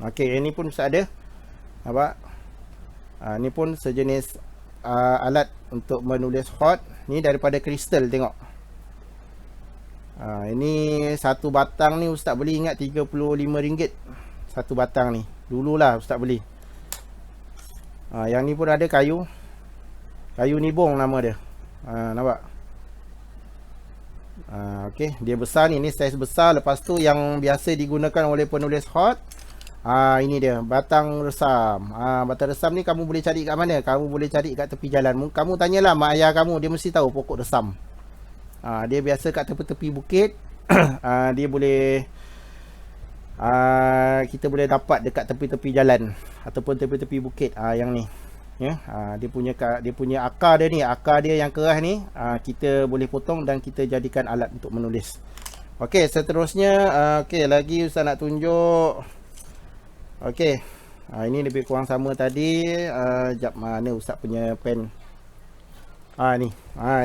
Okey, ini pun ada. Nampak? Ni pun sejenis alat untuk menulis khot. Ni daripada kristal, tengok. Ini satu batang ni ustaz beli, ingat RM35 satu batang ni. Dululah ustaz beli. Yang ni pun ada kayu. Kayu nibong nama dia. Nampak? Okey, dia besar ni saiz besar. Lepas tu yang biasa digunakan oleh penulis khot, ini dia, batang resam. Batang resam ni kamu boleh cari kat mana? Kamu boleh cari kat tepi jalan. Kamu tanyalah mak ayah kamu, dia mesti tahu pokok resam. Dia biasa kat tepi-tepi bukit. Dia boleh kita boleh dapat dekat tepi-tepi jalan ataupun tepi-tepi bukit. Yang ni ya. Dia punya akar dia ni, akar dia yang keras ni, kita boleh potong dan kita jadikan alat untuk menulis. Okey, seterusnya okey, lagi ustaz nak tunjuk. Okey. Ini lebih kurang sama tadi. Jap, mana ustaz punya pen? Ni.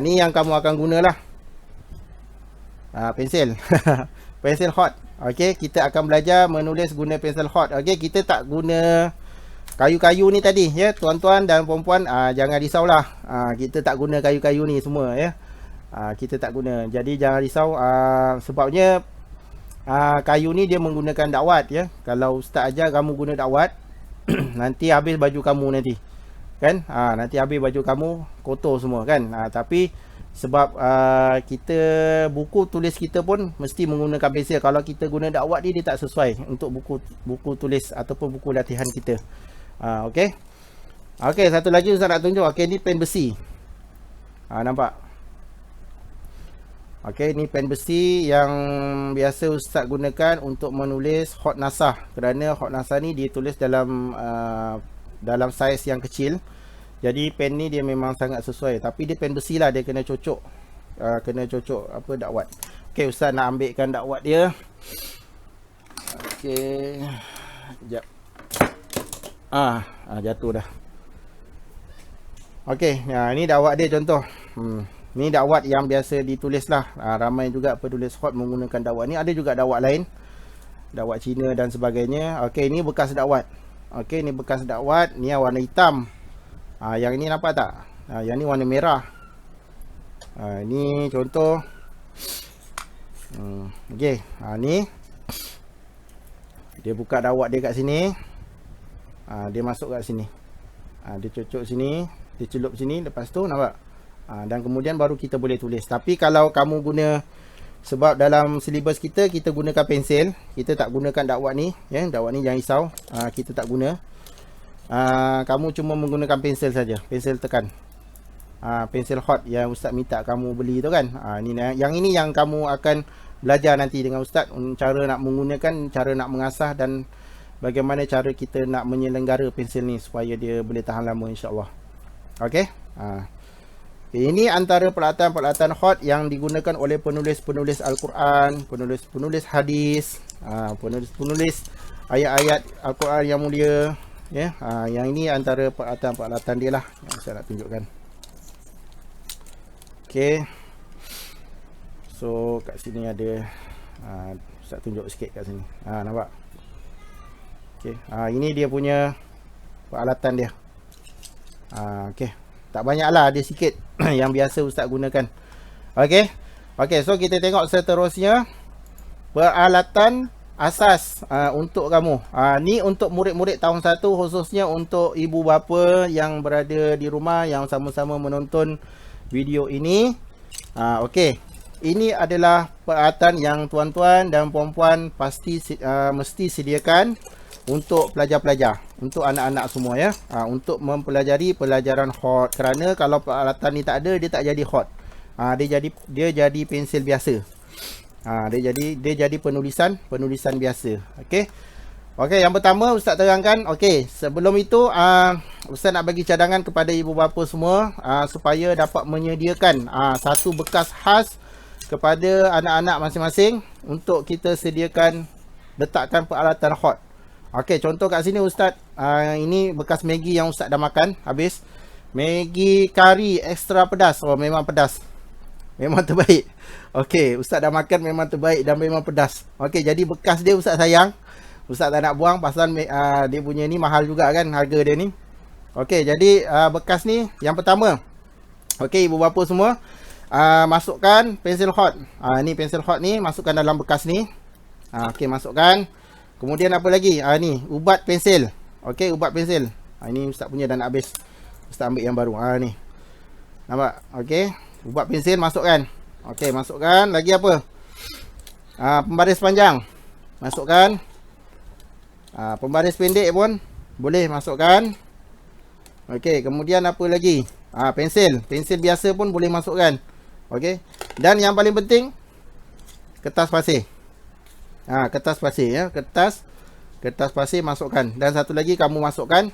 Ni yang kamu akan gunalah. Pensel. Pensel khot. Okey, kita akan belajar menulis guna pensel khot. Okey, kita tak guna kayu-kayu ni tadi ya, tuan-tuan dan puan-puan, jangan risaulah. Kita tak guna kayu-kayu ni semua ya. Kita tak guna. Jadi jangan risau, sebabnya kayu ni dia menggunakan dakwat ya. Kalau ustaz ajar kamu guna dakwat, nanti habis baju kamu nanti. Kan? Nanti habis baju kamu kotor semua kan. Tapi Sebab kita buku tulis kita pun mesti menggunakan pensel. Kalau kita guna dakwat dia tak sesuai untuk buku tulis ataupun buku latihan kita. Okey. Okey, satu lagi Ustaz nak tunjuk. Okey, ni pen besi. Nampak? Okey, ni pen besi yang biasa Ustaz gunakan untuk menulis hot nasah. Kerana hot nasah ni dia tulis dalam saiz yang kecil. Jadi pen ni dia memang sangat sesuai. Tapi dia pen besi lah, dia kena cocok. Kena cocok apa dakwat. Okey, Ustaz nak ambilkan dakwat dia. Okey. Sekejap. Jatuh dah. Okey, ni dakwat dia contoh. Ni dakwat yang biasa ditulis lah. Ramai juga penulis hot menggunakan dakwat ni. Ada juga dakwat lain. Dakwat Cina dan sebagainya. Okey, ni bekas dakwat. Okey, ni bekas dakwat. Ni yang warna hitam. Yang ini nampak tak? Yang ni warna merah. Ni contoh. Okey, ni dia buka dakwat dia kat sini. Dia masuk kat sini. Dia cocok sini, dia celup sini, lepas tu nampak. Dan kemudian baru kita boleh tulis. Tapi kalau kamu guna, sebab dalam silibus kita gunakan pensel, kita tak gunakan dakwat ni, ya, dakwat ni jangan risau. Kita tak guna. Kamu cuma menggunakan pensel saja, pensel tekan. Pensel hot yang Ustaz minta kamu beli tu kan. Yang ini yang kamu akan belajar nanti dengan Ustaz, cara nak menggunakan, cara nak mengasah dan bagaimana cara kita nak menyelenggara pensel ni supaya dia boleh tahan lama, insya-Allah. Okey. Ini antara peralatan-peralatan hot yang digunakan oleh penulis-penulis Al-Quran, penulis-penulis hadis, penulis-penulis ayat-ayat Al-Quran yang mulia. Ya, yang ini antara peralatan-peralatan dia lah yang saya nak tunjukkan. Okey. So kat sini ada, saya tunjuk sikit kat sini. Nampak? Okey. Ini dia punya peralatan dia. Okey. Tak banyak lah, ada sikit yang biasa Ustaz gunakan. Okey. Okey, so kita tengok seterusnya peralatan asas untuk kamu. Ni untuk murid-murid tahun 1, khususnya untuk ibu bapa yang berada di rumah yang sama-sama menonton video ini. Okey. Ini adalah peralatan yang tuan-tuan dan puan-puan pasti mesti sediakan untuk pelajar-pelajar, untuk anak-anak semua, ya. Untuk mempelajari pelajaran hot. Kerana kalau peralatan ni tak ada, dia tak jadi hot. Dia jadi pensel biasa. Dia jadi penulisan biasa. Okey. Okey, yang pertama Ustaz terangkan. Okey, sebelum itu Ustaz nak bagi cadangan kepada ibu bapa semua supaya dapat menyediakan satu bekas khas kepada anak-anak masing-masing untuk kita sediakan letakkan peralatan hot. Okey, contoh kat sini Ustaz, ini bekas Maggi yang Ustaz dah makan habis. Maggi kari ekstra pedas. Oh, memang pedas. Memang terbaik. Okey, Ustaz dah makan, memang terbaik dan memang pedas. Okey, jadi bekas dia Ustaz sayang. Ustaz tak nak buang pasal dia punya ni mahal juga kan harga dia ni. Okey, jadi bekas ni yang pertama. Okey, ibu bapa semua, masukkan pensel hot. Ni pensel hot ni masukkan dalam bekas ni. Okey, masukkan. Kemudian apa lagi? Ni ubat pensel. Okey, ubat pensel. Ini Ustaz punya dah nak habis. Ustaz ambil yang baru. Ni. Nampak? Okey. Ubat pensel masukkan. Okey, masukkan. Lagi apa? Pembaris panjang. Masukkan. Pembaris pendek pun boleh masukkan. Okey, kemudian apa lagi? Pensel. Pensel biasa pun boleh masukkan. Okey. Dan yang paling penting, kertas pasir. Kertas pasir, ya. Kertas pasir masukkan. Dan satu lagi kamu masukkan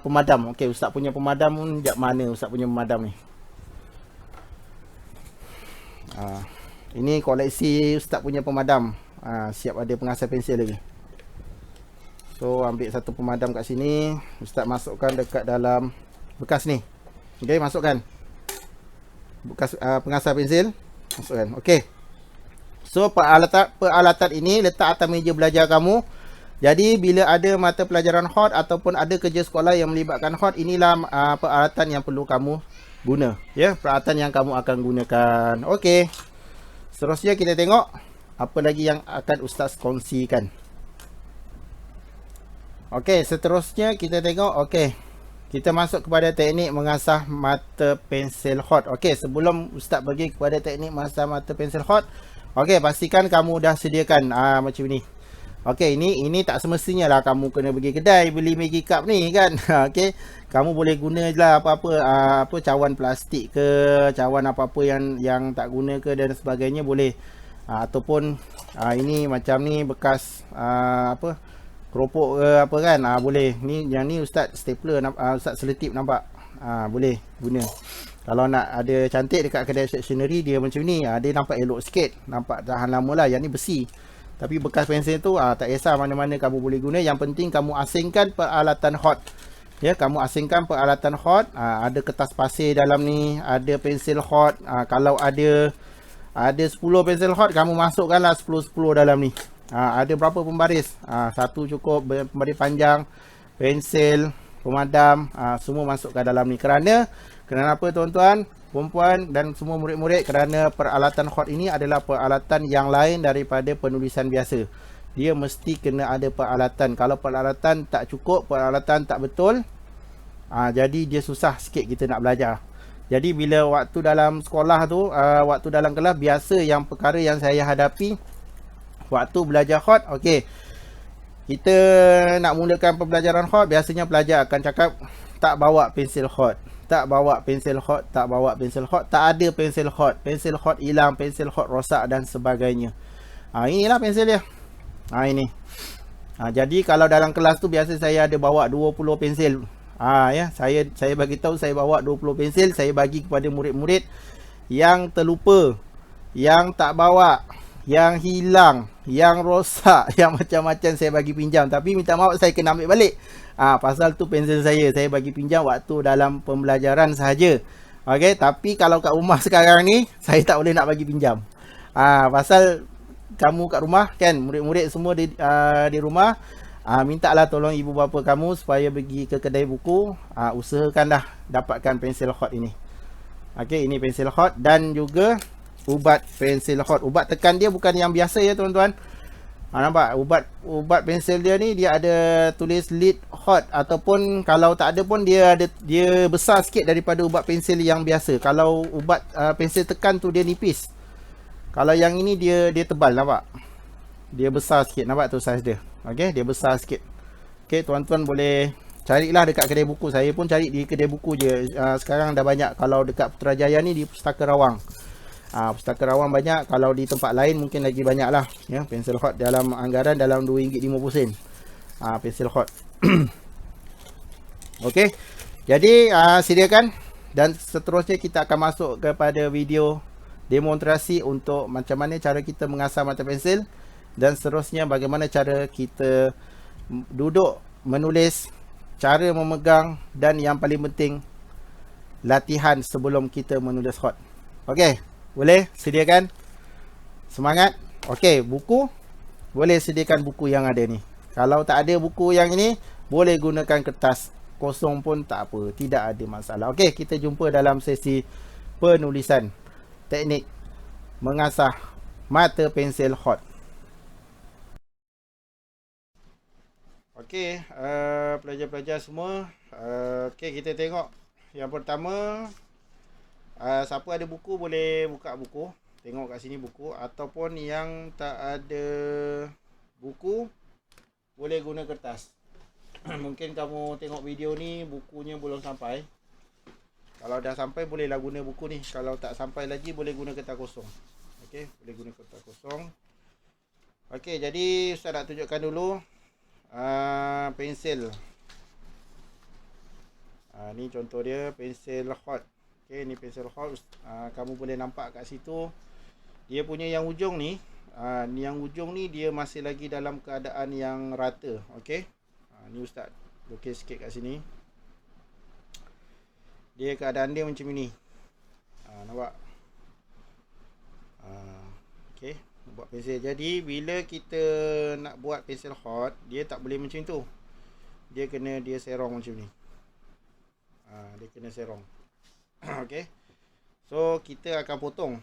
pemadam. Okey, Ustaz punya pemadam pun jak mana Ustaz punya pemadam ni? Ini koleksi Ustaz punya pemadam. Siap ada pengasah pensel lagi. So ambil satu pemadam kat sini, Ustaz masukkan dekat dalam bekas ni. Okey, masukkan. Bekas pengasah pensel, masukkan. Okey. So peralatan ini letak atas meja belajar kamu. Jadi bila ada mata pelajaran hot ataupun ada kerja sekolah yang melibatkan hot, inilah peralatan yang perlu kamu guna, ya, peralatan yang kamu akan gunakan. Okey. Seterusnya kita tengok apa lagi yang akan Ustaz kongsikan. Okey, seterusnya kita tengok. Okey. kita masuk kepada teknik mengasah mata pensel hot. Okey, sebelum ustaz pergi kepada teknik mengasah mata pensel hot, okey, pastikan kamu dah sediakan macam ni. Okey, ini tak semestinya lah kamu kena pergi kedai beli Maggi cup ni kan. Okey, kamu boleh guna je lah apa-apa apa cawan plastik ke, cawan apa-apa yang tak guna ke dan sebagainya boleh. Ataupun ini macam ni bekas apa keropok ke apa kan, boleh. Ni yang ni ustaz stapler, ustaz selotip nampak. Boleh guna. Kalau nak ada cantik dekat kedai stationery dia macam ni, dia nampak elok sikit, nampak tahan lama lah. Yang ni besi. Tapi bekas pensel tu tak kisah mana-mana kamu boleh guna. Yang penting kamu asingkan peralatan hot. Ya, kamu asingkan peralatan hot. Ada kertas pasir dalam ni, ada pensel hot. Kalau ada 10 pensel hot, kamu masukkanlah 10-10 dalam ni. Ada berapa pembaris? Satu cukup, pembaris panjang, pensel, pemadam, semua masukkan dalam ni. Kerana apa tuan-tuan, perempuan dan semua murid-murid, kerana peralatan hot ini adalah peralatan yang lain daripada penulisan biasa. Dia mesti kena ada peralatan. Kalau peralatan tak cukup, peralatan tak betul, jadi dia susah sikit kita nak belajar. Jadi bila waktu dalam sekolah tu, waktu dalam kelas, biasa yang perkara yang saya hadapi waktu belajar hot, okey, kita nak mulakan pembelajaran hot, biasanya pelajar akan cakap tak bawa pensel hot. Tak bawa pensel hot, tak bawa pensel hot, tak ada pensel hot hilang, pensel hot rosak dan sebagainya. Inilah pensel dia. Ini. Jadi kalau dalam kelas tu biasa saya ada bawa 20 pensel. Ya, saya bagi tahu saya bawa 20 pensel, saya bagi kepada murid-murid yang terlupa, yang tak bawa, yang hilang, yang rosak, yang macam-macam saya bagi pinjam. Tapi minta maaf saya kena ambil balik. Pasal tu pensel saya bagi pinjam waktu dalam pembelajaran sahaja. Okey, tapi kalau kat rumah sekarang ni saya tak boleh nak bagi pinjam. Pasal kamu kat rumah kan, murid-murid semua di rumah, mintalah tolong ibu bapa kamu supaya pergi ke kedai buku, usahakanlah dapatkan pensel hot ini. Okey, ini pensel hot dan juga ubat pensel hot. Ubat tekan dia bukan yang biasa ya tuan-tuan. Nampak ubat pensel dia ni dia ada tulis lead hot, ataupun kalau tak ada pun dia besar sikit daripada ubat pensel yang biasa. Kalau ubat pensel tekan tu dia nipis. Kalau yang ini dia tebal, nampak? Dia besar sikit, nampak tu saiz dia. Okey, dia besar sikit. Okey, tuan-tuan boleh carilah dekat kedai buku. Saya pun cari di kedai buku je. Sekarang dah banyak. Kalau dekat Putrajaya ni di Pustaka Rawang. Pustaka Rawang banyak. Kalau di tempat lain mungkin lagi banyak lah ya, pensel hot dalam anggaran dalam RM2.50. Pensel hot. Okey, jadi sediakan. Dan seterusnya kita akan masuk kepada video demonstrasi untuk macam mana cara kita mengasah mata pensel. Dan seterusnya bagaimana cara kita duduk menulis, cara memegang, dan yang paling penting latihan sebelum kita menulis hot. Okey, boleh sediakan? Semangat. Okey, buku boleh sediakan buku yang ada ni. Kalau tak ada buku yang ini, boleh gunakan kertas kosong pun tak apa, tidak ada masalah. Okey, kita jumpa dalam sesi penulisan teknik mengasah mata pensel hot. Okey, pelajar-pelajar semua, okey, kita tengok yang pertama. Siapa ada buku boleh buka buku, tengok kat sini buku. Ataupun yang tak ada buku boleh guna kertas. Mungkin kamu tengok video ni bukunya belum sampai. Kalau dah sampai bolehlah guna buku ni. Kalau tak sampai lagi boleh guna kertas kosong. Okey, boleh guna kertas kosong. Okey, jadi saya nak tunjukkan dulu pensel. Ni contoh dia, pensel hot. Okey, ni pensel hot. Kamu boleh nampak kat situ dia punya yang hujung ni. Yang hujung ni dia masih lagi dalam keadaan yang rata. Okey, ni ustaz lukis sikit kat sini. Dia keadaan dia macam ini. Nampak? Okey, buat pensel. Jadi bila kita nak buat pensel hot, dia tak boleh macam tu. Dia serong macam ni. Dia kena serong. Okey. So kita akan potong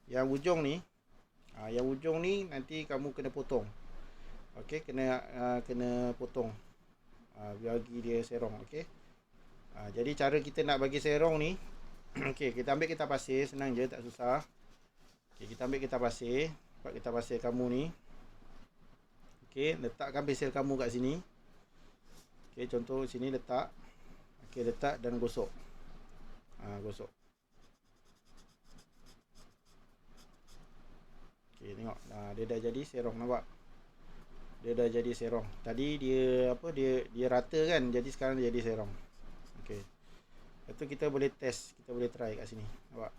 yang hujung ni. Yang hujung ni nanti kamu kena potong. Okey, kena potong. Bagi dia serong. Okey. Jadi cara kita nak bagi serong ni, okey, kita ambil kita pasir, senang je, tak susah. Okey, kita ambil kita pasir, buat kita pasir kamu ni. Okey, letakkan pensel kamu kat sini. Okey, contoh sini letak. Okey, letak dan gosok. Gosok. Okey, tengok. Dia dah jadi serong, nampak? Dia dah jadi serong. Tadi dia apa? Dia rata kan? Jadi sekarang dia jadi serong. Okey. Lepas tu kita boleh test, kita boleh try kat sini. Nampak?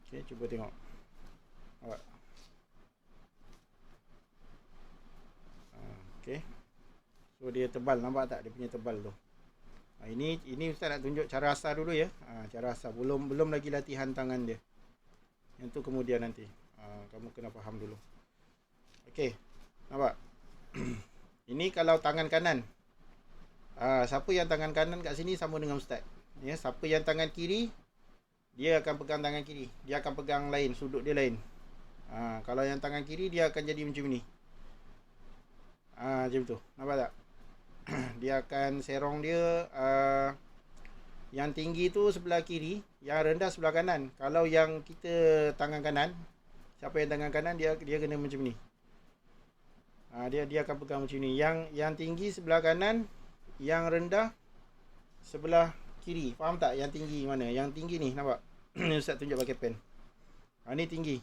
Okey, cuba tengok. Nampak? Okey. So dia tebal, nampak tak dia punya tebal tu? Ini Ustaz nak tunjuk cara asar dulu ya. Cara asar, belum lagi latihan tangan dia. Yang tu kemudian nanti. Kamu kena faham dulu. Okey. Nampak? Ini kalau tangan kanan. Siapa yang tangan kanan kat sini sama dengan Ustaz. Ya, siapa yang tangan kiri, dia akan pegang tangan kiri. Dia akan pegang lain, sudut dia lain. Kalau yang tangan kiri, dia akan jadi macam ni. Macam tu. Nampak tak? Dia akan serong dia. Yang tinggi tu sebelah kiri, yang rendah sebelah kanan. Kalau yang kita tangan kanan, siapa yang tangan kanan, dia kena macam ni. Dia akan pegang macam ni. Yang tinggi sebelah kanan, yang rendah sebelah kiri. Faham tak yang tinggi mana? Yang tinggi ni, nampak? Ni Ustaz tunjuk pakai pen. Ni tinggi.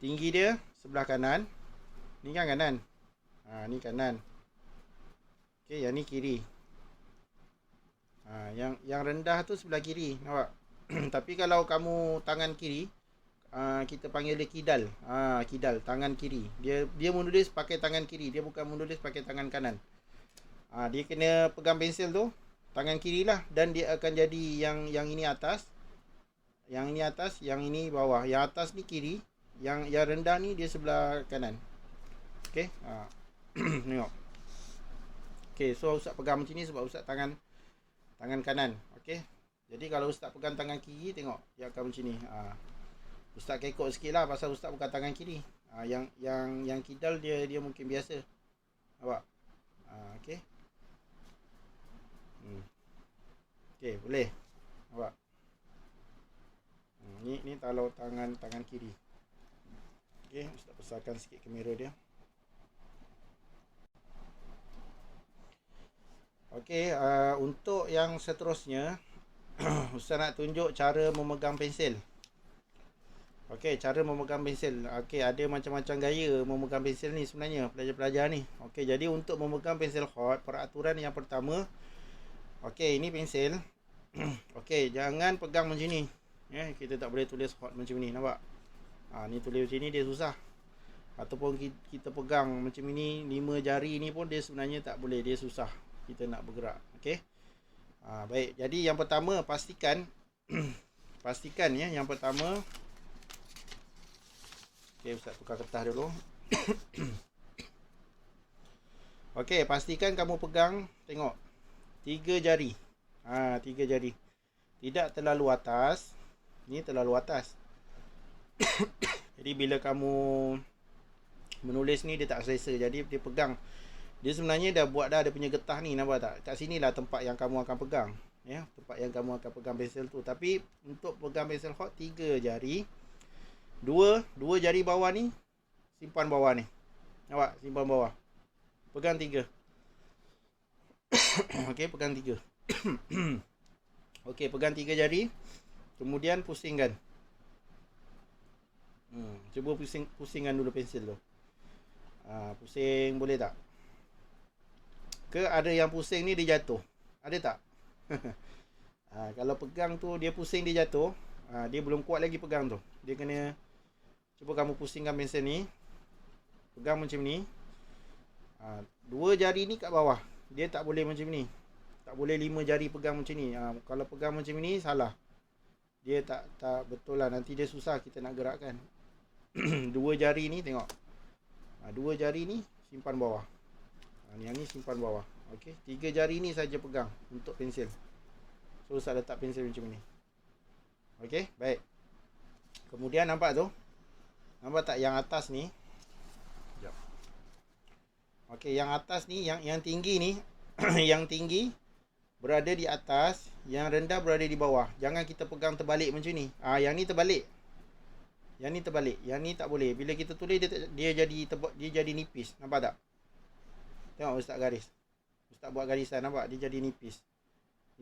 Tinggi dia sebelah kanan. Ni kan kanan. Ni kanan. Okey, yang ni kiri. Yang rendah tu sebelah kiri, nampak? Tapi kalau kamu tangan kiri, kita panggil dia kidal. Kidal, tangan kiri. Dia menulis pakai tangan kiri, dia bukan menulis pakai tangan kanan. Dia kena pegang pensel tu tangan kiri lah, dan dia akan jadi yang ini atas. Yang ini atas, yang ini bawah. Yang atas ni kiri, yang rendah ni dia sebelah kanan. Okey. Tengok. Okey, so Ustaz pegang macam ni sebab Ustaz tangan kanan. Okey. Jadi kalau Ustaz pegang tangan kiri, tengok dia akan macam ni. Ustaz kekok sikit lah pasal Ustaz bukan tangan kiri. Yang kidal dia mungkin biasa. Nampak? Okey. Okey, boleh. Nampak? Ni kalau tangan kiri. Okey, Ustaz besarkan sikit kamera dia. Okey, untuk yang seterusnya Ustaz nak tunjuk cara memegang pensel. Okey, cara memegang pensel. Okey, ada macam-macam gaya memegang pensel ni sebenarnya pelajar-pelajar ni. Okey, jadi untuk memegang pensel hot, peraturan yang pertama. Okey, ini pensel. Okey, jangan pegang macam ni. Kita tak boleh tulis hot macam ni, nampak? Ni tulis macam ni dia susah. Ataupun kita pegang macam ni 5 jari ni pun dia sebenarnya tak boleh, dia susah kita nak bergerak. Okey. Baik. Jadi yang pertama pastikan pastikan ya, yang pertama. Okey, Ustaz tukar kertas dulu. Okey, pastikan kamu pegang, tengok 3 jari. 3 jari. Tidak terlalu atas. Ni terlalu atas. Jadi bila kamu menulis ni dia tak selesa. Jadi dia pegang. Dia sebenarnya dah buat dah dia punya getah ni, nampak tak? Kat sinilah tempat yang kamu akan pegang. Ya, tempat yang kamu akan pegang pensel tu. Tapi untuk pegang pensel hot 3 jari. Dua jari bawah ni simpan bawah ni. Nampak? Simpan bawah. Pegang 3. Okey, pegang 3. Okey, pegang 3 jari. Kemudian pusingkan. Cuba pusingkan dulu pensel tu. Pusing boleh tak? Ke ada yang pusing ni dia jatuh? Ada tak? Kalau pegang tu dia pusing dia jatuh, dia belum kuat lagi pegang tu. Dia kena, cuba kamu pusingkan pensel ni. Pegang macam ni. 2 jari ni kat bawah. Dia tak boleh macam ni. Tak boleh 5 jari pegang macam ni. Kalau pegang macam ni salah. Dia tak betul lah. Nanti dia susah kita nak gerakkan. 2 jari ni tengok. 2 jari ni simpan bawah. Yang ni simpan bawah. Okey, 3 jari ni saja pegang untuk pensel. So Ustaz letak pensel macam ni. Okey, baik. Kemudian nampak tu? Nampak tak yang atas ni? Sekejap. Okey, yang atas ni, yang tinggi ni, yang tinggi berada di atas, yang rendah berada di bawah. Jangan kita pegang terbalik macam ni. Yang ni terbalik. Yang ni terbalik. Yang ni tak boleh. Bila kita tulis dia jadi nipis. Nampak tak? Tengok Ustaz garis. Ustaz buat garisan, nampak? Dia jadi nipis.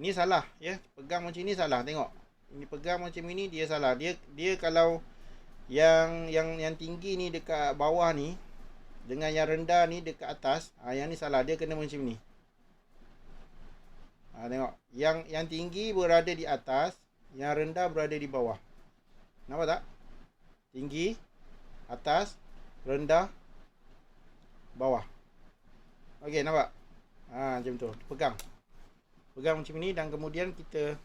Ini salah, ya. Pegang macam ni salah. Tengok. Ini pegang macam ini dia salah. Dia kalau yang tinggi ni dekat bawah ni dengan yang rendah ni dekat atas, yang ni salah. Dia kena macam ni. Tengok. Yang tinggi berada di atas, yang rendah berada di bawah. Nampak tak? Tinggi, atas, rendah, bawah. Okey, nampak? Macam tu. Pegang macam ni dan kemudian kita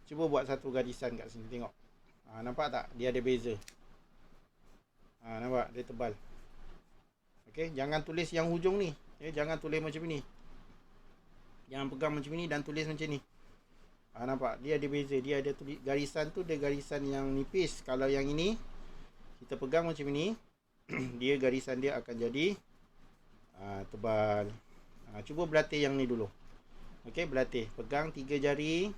cuba buat satu garisan kat sini. Tengok. Nampak tak? Dia ada beza. Nampak? Dia tebal. Okey, jangan tulis yang hujung ni. Jangan tulis macam ni. Jangan pegang macam ni dan tulis macam ni. Nampak? Dia ada beza. Dia ada tulis garisan tu, dia garisan yang nipis. Kalau yang ini kita pegang macam ni, dia garisan dia akan jadi tebal. Cuba berlatih yang ni dulu. Okey, berlatih. Pegang 3 jari.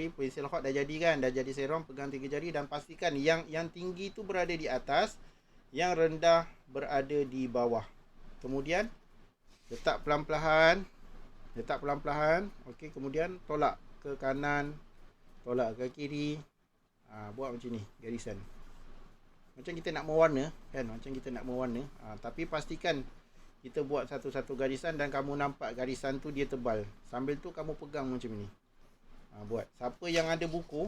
Pensil hot dah jadi kan? Dah jadi serum. Pegang 3 jari dan pastikan yang tinggi tu berada di atas, yang rendah berada di bawah. Kemudian letak pelan-pelan. Okey, kemudian tolak ke kanan, tolak ke kiri. Buat macam ni, garisan. Macam kita nak mewarna kan? Tapi pastikan kita buat satu-satu garisan dan kamu nampak garisan tu dia tebal. Sambil tu kamu pegang macam ni. Buat. Siapa yang ada buku,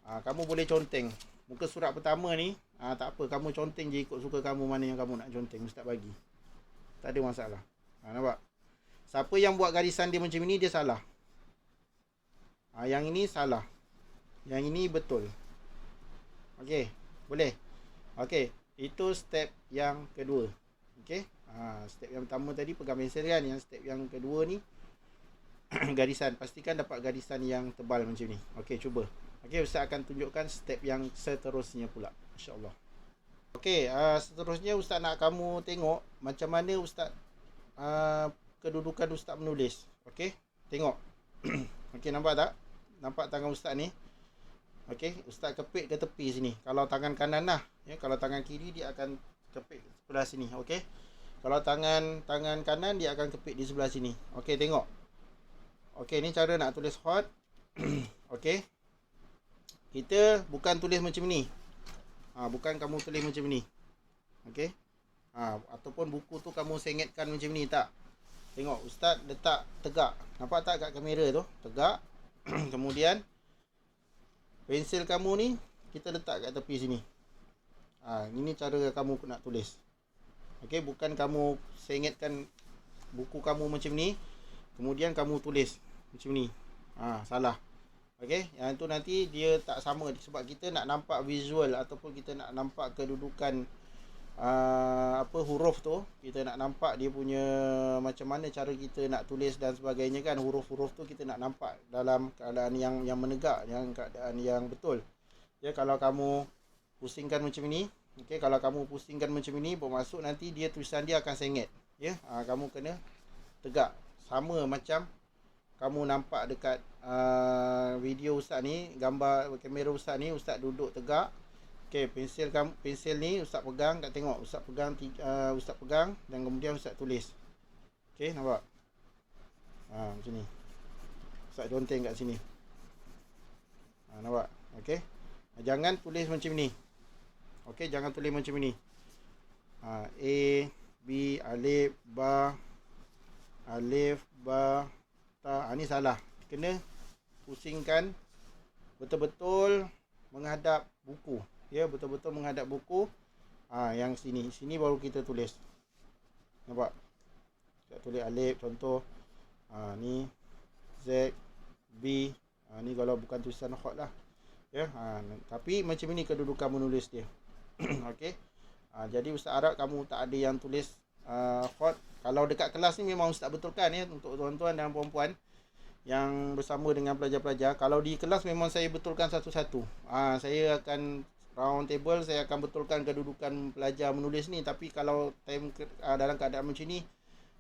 kamu boleh conteng. Muka surat pertama ni, tak apa, kamu conteng je ikut suka kamu mana yang kamu nak conteng. Ustaz bagi. Tak ada masalah. Nampak? Siapa yang buat garisan dia macam ni, dia salah. Yang ini salah. Yang ini betul. Okey, boleh. Okey, itu step yang kedua. Okey. Step yang pertama tadi pegang pensel kan. Yang step yang kedua ni garisan. Pastikan dapat garisan yang tebal macam ni. Okey, cuba. Okey, Ustaz akan tunjukkan step yang seterusnya pula, insya-Allah. Okey, seterusnya Ustaz nak kamu tengok macam mana Ustaz kedudukan Ustaz menulis. Okey, tengok. Okey, nampak tak? Nampak tangan Ustaz ni? Okey, Ustaz kepit ke tepi sini. Kalau tangan kanan lah, ya, kalau tangan kiri dia akan kepit sebelah sini. Okey. Kalau tangan kanan dia akan kepit di sebelah sini. Okey, tengok. Okey, ni cara nak tulis hot. Okey. Kita bukan tulis macam ni. Bukan kamu tulis macam ni. Okey. Ataupun buku tu kamu sengetkan macam ni, tak. Tengok, Ustaz letak tegak. Nampak tak kat kamera tu? Tegak. Kemudian pensil kamu ni kita letak kat tepi sini. Ini cara kamu nak tulis. Okey, bukan kamu sengetkan buku kamu macam ni, kemudian kamu tulis macam ni. Salah. Okey, yang tu nanti dia tak sama sebab kita nak nampak visual ataupun kita nak nampak kedudukan huruf tu, kita nak nampak dia punya macam mana cara kita nak tulis dan sebagainya kan. Huruf-huruf tu kita nak nampak dalam keadaan yang menegak, yang keadaan yang betul. Ya, kalau kamu pusingkan macam ini, okey, kalau kamu pusingkan macam ini, bermaksud nanti dia tulisan dia akan sengit. Ya, kamu kena tegak sama macam kamu nampak dekat video Ustaz ni, gambar kamera Ustaz ni. Ustaz duduk tegak. Okey, pensel ni Ustaz pegang, kat tengok Ustaz pegang dan kemudian Ustaz tulis. Okey, nampak? Macam ni. Ustaz conteng kat sini. Nampak? Okey. Jangan tulis macam ni. Okey, jangan tulis macam ni. A, B, alif, ba, ta. Ni salah. Kena pusingkan betul-betul menghadap buku. Ya, betul-betul menghadap buku. Yang sini. Sini baru kita tulis. Nampak? Kita tulis alif contoh. Ni Z, B. Ni kalau bukan tulisan hot lah. Ya, tapi macam ini kedudukan menulis dia. Okey. Jadi Ustaz harap kamu tak ada yang tulis hot. Kalau dekat kelas ni memang Ustaz betulkan ya, untuk tuan-tuan dan puan-puan yang bersama dengan pelajar-pelajar. Kalau di kelas memang saya betulkan satu-satu. Saya akan round table saya akan betulkan kedudukan pelajar menulis ni. Tapi kalau dalam keadaan macam ni,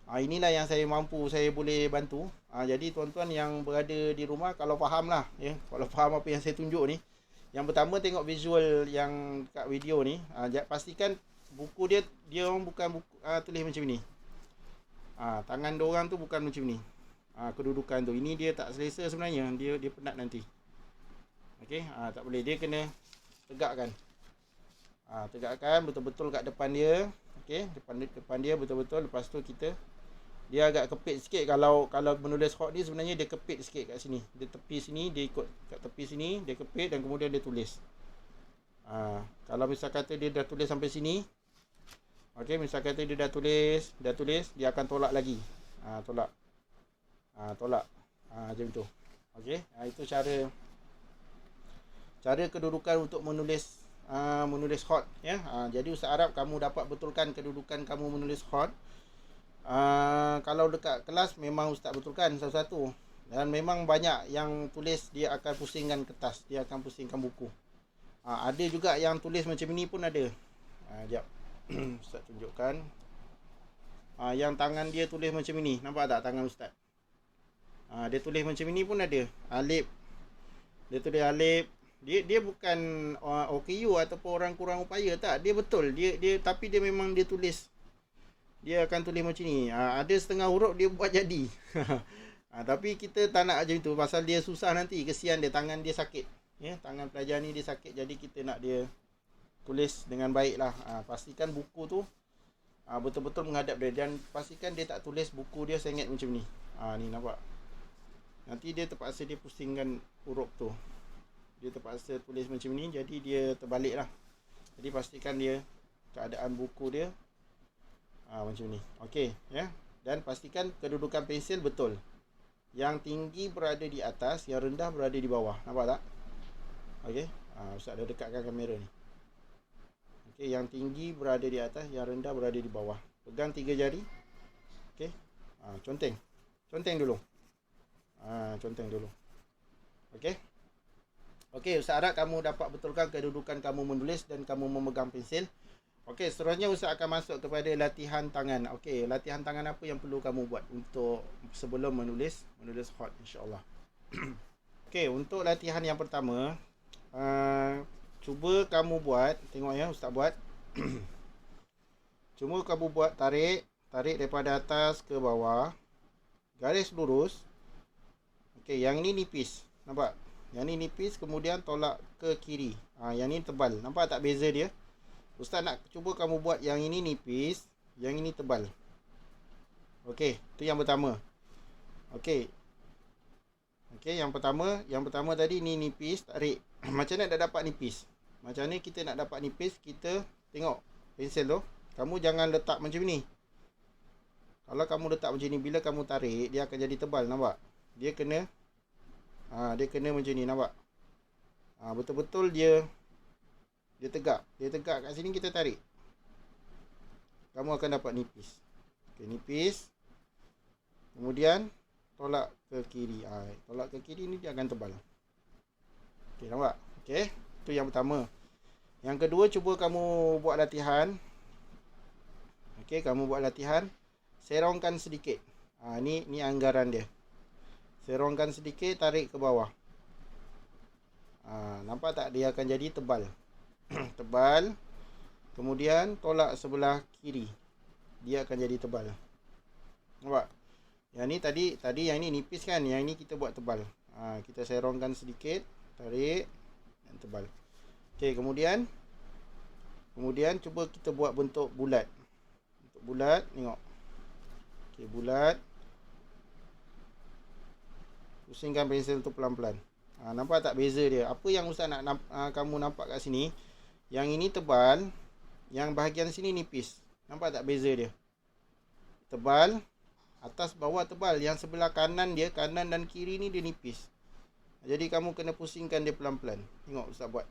inilah yang saya mampu, saya boleh bantu. Jadi tuan-tuan yang berada di rumah, kalau faham lah, kalau faham apa yang saya tunjuk ni, yang pertama tengok visual yang kat video ni. Pastikan buku dia orang bukan buku, tulis macam ni. Tangan diorang tu bukan macam ni. Kedudukan tu, ini dia tak selesa sebenarnya, dia penat nanti. Okey, tak boleh, dia kena tegakkan. Tegakkan betul-betul kat depan dia. Okey, depan dia betul-betul. Lepas tu dia agak kepit sikit. Kalau menulis hot ni sebenarnya dia kepit sikit kat sini. Dia tepi sini, dia ikut kat tepi sini, dia kepit dan kemudian dia tulis. Kalau misal kata dia dah tulis sampai sini, okey, misal kata dia dah tulis, dia akan tolak lagi. Tolak. Macam tu. Okey, itu cara kedudukan untuk menulis hot, ya. Jadi Ustaz Arab, kamu dapat betulkan kedudukan kamu menulis hot. Kalau dekat kelas memang Ustaz betulkan satu-satu. Dan memang banyak yang tulis dia akan pusingkan kertas, dia akan pusingkan buku. Ada juga yang tulis macam ni pun ada. Sekejap. Ustaz tunjukkan. Yang tangan dia tulis macam ni. Nampak tak tangan Ustaz? Dia tulis macam ni pun ada. Alif. Dia tulis alif. Dia bukan OKU ataupun orang kurang upaya, tak. Dia betul. Dia tapi dia memang dia tulis. Dia akan tulis macam ni. Ada setengah huruf dia buat jadi. Tapi kita tak nak macam tu, pasal dia susah nanti. Kesian dia, tangan dia sakit. Ya, tangan pelajar ni dia sakit. Jadi kita nak dia tulis dengan baik lah. Pastikan buku tu betul-betul menghadap dia. Dan pastikan dia tak tulis buku dia sengit macam ni. Ni nampak. Nanti dia terpaksa dia pusingkan huruf tu. Dia terpaksa tulis macam ni. Jadi dia terbalik lah. Jadi pastikan dia keadaan buku dia macam ni. Okey, ya. Dan pastikan kedudukan pensil betul. Yang tinggi berada di atas, yang rendah berada di bawah. Nampak tak? Okey. Ustaz dah dekatkan kamera ni. Okey, yang tinggi berada di atas, yang rendah berada di bawah. Pegang 3 jari. Okey. Conteng. Conteng dulu. Conteng dulu. Okey. Okey, Ustaz harap kamu dapat betulkan kedudukan kamu menulis dan kamu memegang pensil. Okey, seterusnya Ustaz akan masuk kepada latihan tangan. Okey, latihan tangan apa yang perlu kamu buat untuk sebelum menulis hot, insya-Allah. Okey, untuk latihan yang pertama, cuba kamu buat, tengok ya Ustaz buat. Cuma kamu buat tarik daripada atas ke bawah. Garis lurus. Okey, yang ni nipis. Nampak? Yang ni nipis, kemudian tolak ke kiri. Yang ni tebal. Nampak tak beza dia? Ustaz nak cuba kamu buat yang ini nipis, yang ini tebal. Okey, itu yang pertama. Okey. Okey, yang pertama tadi ni nipis, tarik. Macam mana nak dapat nipis? Macam ni kita nak dapat nipis, kita tengok pensel tu. Kamu jangan letak macam ni. Kalau kamu letak macam ni, bila kamu tarik, dia akan jadi tebal, nampak? Dia kena macam ni, nampak? Betul-betul dia tegak. Dia tegak kat sini, kita tarik. Kamu akan dapat nipis. Okey, nipis. Kemudian tolak ke kiri. Tolak ke kiri ni dia akan tebal. Okey, nampak? Okey, itu yang pertama. Yang kedua, cuba kamu buat latihan. Okey, kamu buat latihan. Serongkan sedikit. Ni anggaran dia. Serongkan sedikit, tarik ke bawah. Nampak tak? Dia akan jadi tebal. Tebal. Kemudian tolak sebelah kiri. Dia akan jadi tebal. Nampak? Yang ni tadi yang ni nipis kan? Yang ni kita buat tebal. Kita serongkan sedikit, tarik dan tebal. Okey, kemudian cuba kita buat bentuk bulat. Bentuk bulat, tengok. Okey, bulat. Pusingkan pensel tu pelan-pelan. Nampak tak beza dia? Apa yang Ustaz nak kamu nampak kat sini? Yang ini tebal, yang bahagian sini nipis. Nampak tak beza dia? Tebal, atas bawah tebal. Yang sebelah kanan dan kiri ni dia nipis. Jadi kamu kena pusingkan dia pelan-pelan. Tengok Ustaz buat.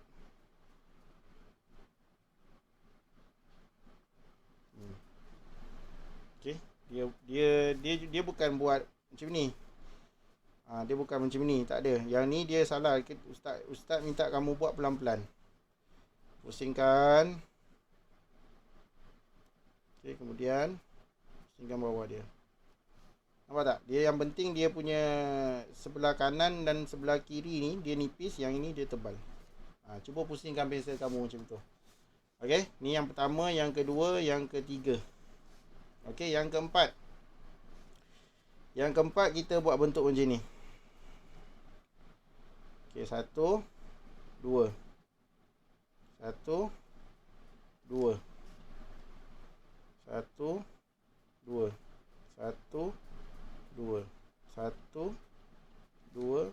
Okey, dia bukan buat macam ni. Dia bukan macam ni, tak ada. Yang ni dia salah. Ustaz minta kamu buat pelan-pelan. Pusingkan. Okey, kemudian pusingkan bawah dia. Nampak tak? Dia yang penting dia punya sebelah kanan dan sebelah kiri ni dia nipis, yang ini dia tebal. Cuba pusingkan pensel kamu macam tu. Okey, ni yang pertama, yang kedua, yang ketiga. Okey, yang keempat. Yang keempat kita buat bentuk macam ni. Okey, 1 2. 1 2. 1 2. 1 2. 1 2.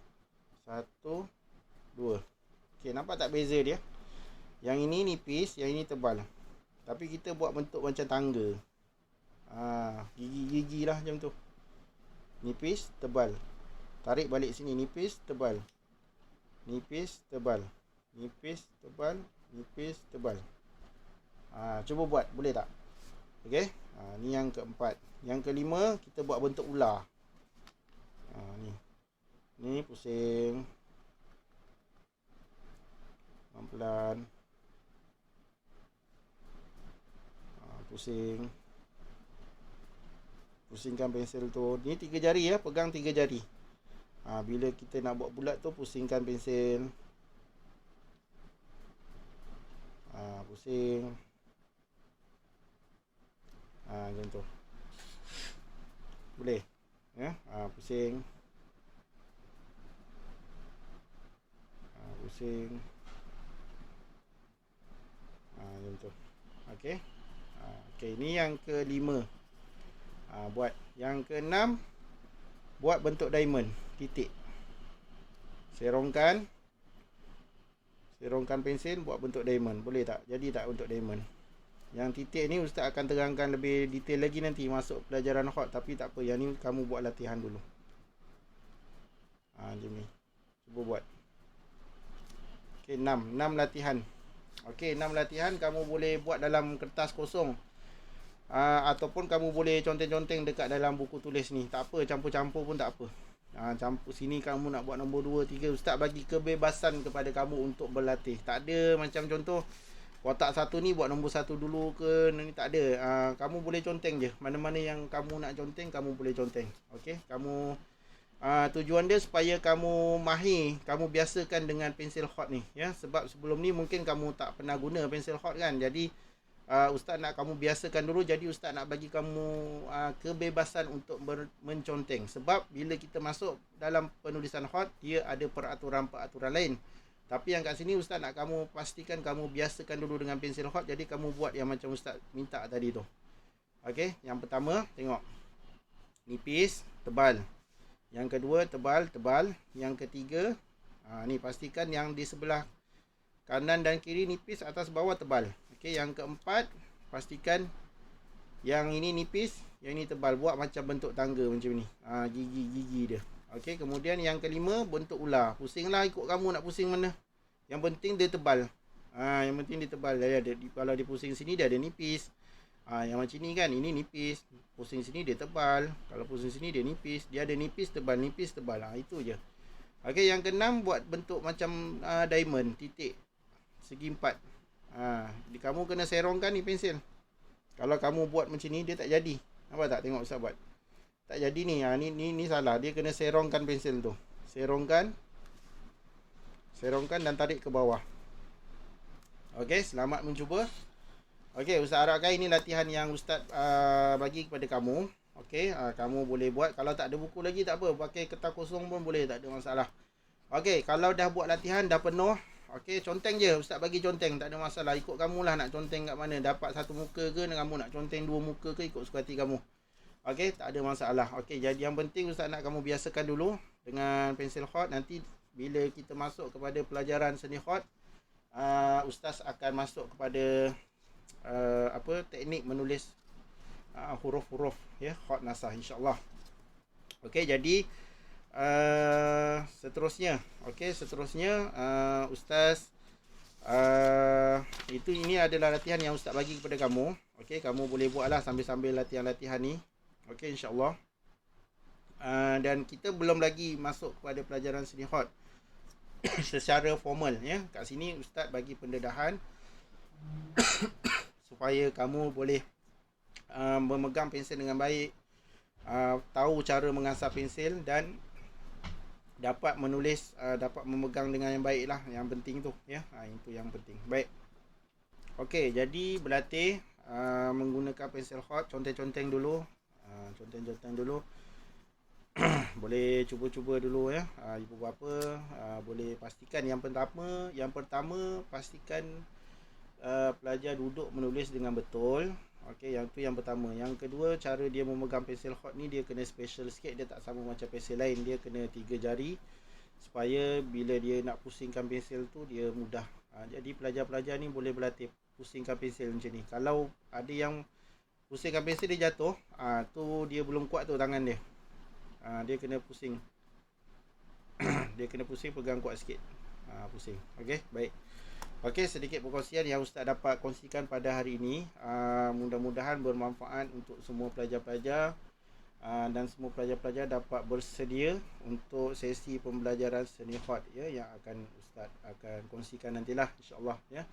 1 2. Okey, nampak tak beza dia? Yang ini nipis, yang ini tebal. Tapi kita buat bentuk macam tangga. Gigi-gigi lah macam tu. Nipis, tebal. Tarik balik sini, nipis, tebal. Nipis, tebal. Nipis, tebal. Nipis, tebal. Cuba buat, boleh tak? Okey. Ni yang keempat. Yang kelima, kita buat bentuk ular. Ni. Ni pusing. Pelan-pelan. Pusing. Pusingkan pensel tu. Ni 3 jari ya, pegang 3 jari. Bila kita nak buat bulat tu, pusingkan pensel. Pusing. Macam tu. Boleh? Ya, pusing. Pusing. Macam tu. Okey. Okey, ni yang kelima. Buat. Yang keenam, buat bentuk diamond, titik. Serongkan pensel, buat bentuk diamond. Boleh tak? Jadi tak bentuk diamond? Yang titik ni Ustaz akan terangkan lebih detail lagi nanti masuk pelajaran hot. Tapi tak apa, yang ni kamu buat latihan dulu. Macam ni. Cuba buat. Okey, 6 latihan. Okey, 6 latihan kamu boleh buat dalam kertas kosong. Ataupun kamu boleh conteng-conteng dekat dalam buku tulis ni. Tak apa, campur-campur pun tak apa. Campur sini kamu nak buat nombor 2, 3. Ustaz bagi kebebasan kepada kamu untuk berlatih. Tak ada macam contoh kotak 1 ni buat nombor 1 dulu ke, ni tak ada. Kamu boleh conteng je. Mana-mana yang kamu nak conteng, kamu boleh conteng. Okey, kamu tujuan dia supaya kamu mahir, kamu biasakan dengan pensel hot ni ya. Sebab sebelum ni mungkin kamu tak pernah guna pensel hot kan. Jadi Ustaz nak kamu biasakan dulu. Jadi Ustaz nak bagi kamu kebebasan untuk menconteng. Sebab bila kita masuk dalam penulisan hot, dia ada peraturan-peraturan lain. Tapi yang kat sini Ustaz nak kamu pastikan kamu biasakan dulu dengan pensel hot. Jadi kamu buat yang macam Ustaz minta tadi tu. Okey, yang pertama tengok. Nipis, tebal. Yang kedua tebal, tebal. Yang ketiga ni pastikan yang di sebelah kanan dan kiri nipis, atas bawah tebal. Okey, yang keempat pastikan yang ini nipis, yang ini tebal. Buat macam bentuk tangga macam ni. Gigi-gigi dia. Okey, kemudian yang kelima bentuk ular. Pusinglah ikut kamu nak pusing mana. Yang penting dia tebal. Yang penting dia tebal. Kalau dia pusing sini dia ada nipis. Yang macam ni kan, ini nipis. Pusing sini dia tebal. Kalau pusing sini dia nipis. Dia ada nipis tebal, nipis tebal. Itu je. Okey, yang keenam buat bentuk macam diamond, titik. Segi 4. Kamu kena serongkan ni pensel. Kalau kamu buat macam ni dia tak jadi. Nampak tak? Tengok Ustaz buat. Tak jadi ni. Ni salah. Dia kena serongkan pensel tu. Serongkan dan tarik ke bawah. Okey, selamat mencuba. Okey, Ustaz harapkan ini latihan yang Ustaz bagi kepada kamu. Okey, kamu boleh buat. Kalau tak ada buku lagi tak apa, pakai kertas kosong pun boleh, tak ada masalah. Okey, kalau dah buat latihan dah penuh, okey, conteng je. Ustaz bagi conteng, tak ada masalah. Ikut kamulah nak conteng kat mana. Dapat satu muka ke, kamu nak conteng 2 muka ke, ikut suka hati kamu. Okey, tak ada masalah. Okey, jadi yang penting Ustaz nak kamu biasakan dulu dengan pensel hot. Nanti bila kita masuk kepada pelajaran seni hot, Ustaz akan masuk kepada teknik menulis huruf-huruf ya, hot nasah insya-Allah. Okey, jadi seterusnya Ustaz ini adalah latihan yang Ustaz bagi kepada kamu. Okey, kamu boleh buatlah sambil-sambil latihan-latihan ni. Okey, insya-Allah. Dan kita belum lagi masuk kepada pelajaran seni hot secara formal ya. Kat sini Ustaz bagi pendedahan supaya kamu boleh memegang pensel dengan baik, tahu cara mengasah pensel dan dapat menulis, dapat memegang dengan yang baik lah. Yang penting tu ya, itu yang penting. Baik, okey, jadi berlatih menggunakan pensel hot, conteng-conteng dulu, conteng-conteng dulu. Boleh cuba-cuba dulu ya, ibu bapa boleh pastikan yang pertama pastikan pelajar duduk menulis dengan betul. Okey, yang tu yang pertama. Yang kedua, cara dia memegang pensel hot ni dia kena special sikit, dia tak sama macam pensel lain, dia kena 3 jari supaya bila dia nak pusingkan pensel tu dia mudah. Jadi pelajar-pelajar ni boleh berlatih pusingkan pensel macam ni. Kalau ada yang pusingkan pensel dia jatuh, tu dia belum kuat tu tangan dia. Dia kena pusing. Dia kena pusing, pegang kuat sikit. Pusing. Okey, baik. Okey, sedikit perkongsian yang Ustaz dapat kongsikan pada hari ini. Mudah-mudahan bermanfaat untuk semua pelajar-pelajar, dan semua pelajar-pelajar dapat bersedia untuk sesi pembelajaran seni hot ya, yang akan Ustaz akan kongsikan nantilah, insya-Allah ya.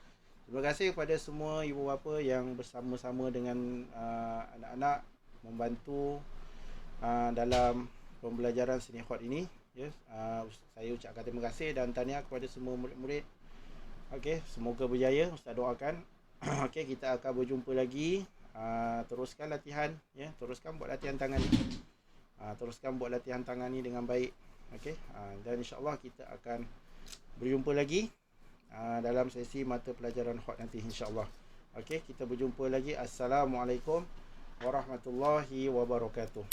Terima kasih kepada semua ibu bapa yang bersama-sama dengan anak-anak membantu dalam pembelajaran seni hot ini ya. Saya ucapkan terima kasih dan tahniah kepada semua murid-murid. Okey, semoga berjaya, Ustaz doakan. Okey, kita akan berjumpa lagi. Teruskan latihan ya, teruskan buat latihan tangan ni. Teruskan buat latihan tangan ni dengan baik. Okey, dan insya-Allah kita akan berjumpa lagi dalam sesi mata pelajaran hot nanti, insya-Allah. Okey, kita berjumpa lagi. Assalamualaikum warahmatullahi wabarakatuh.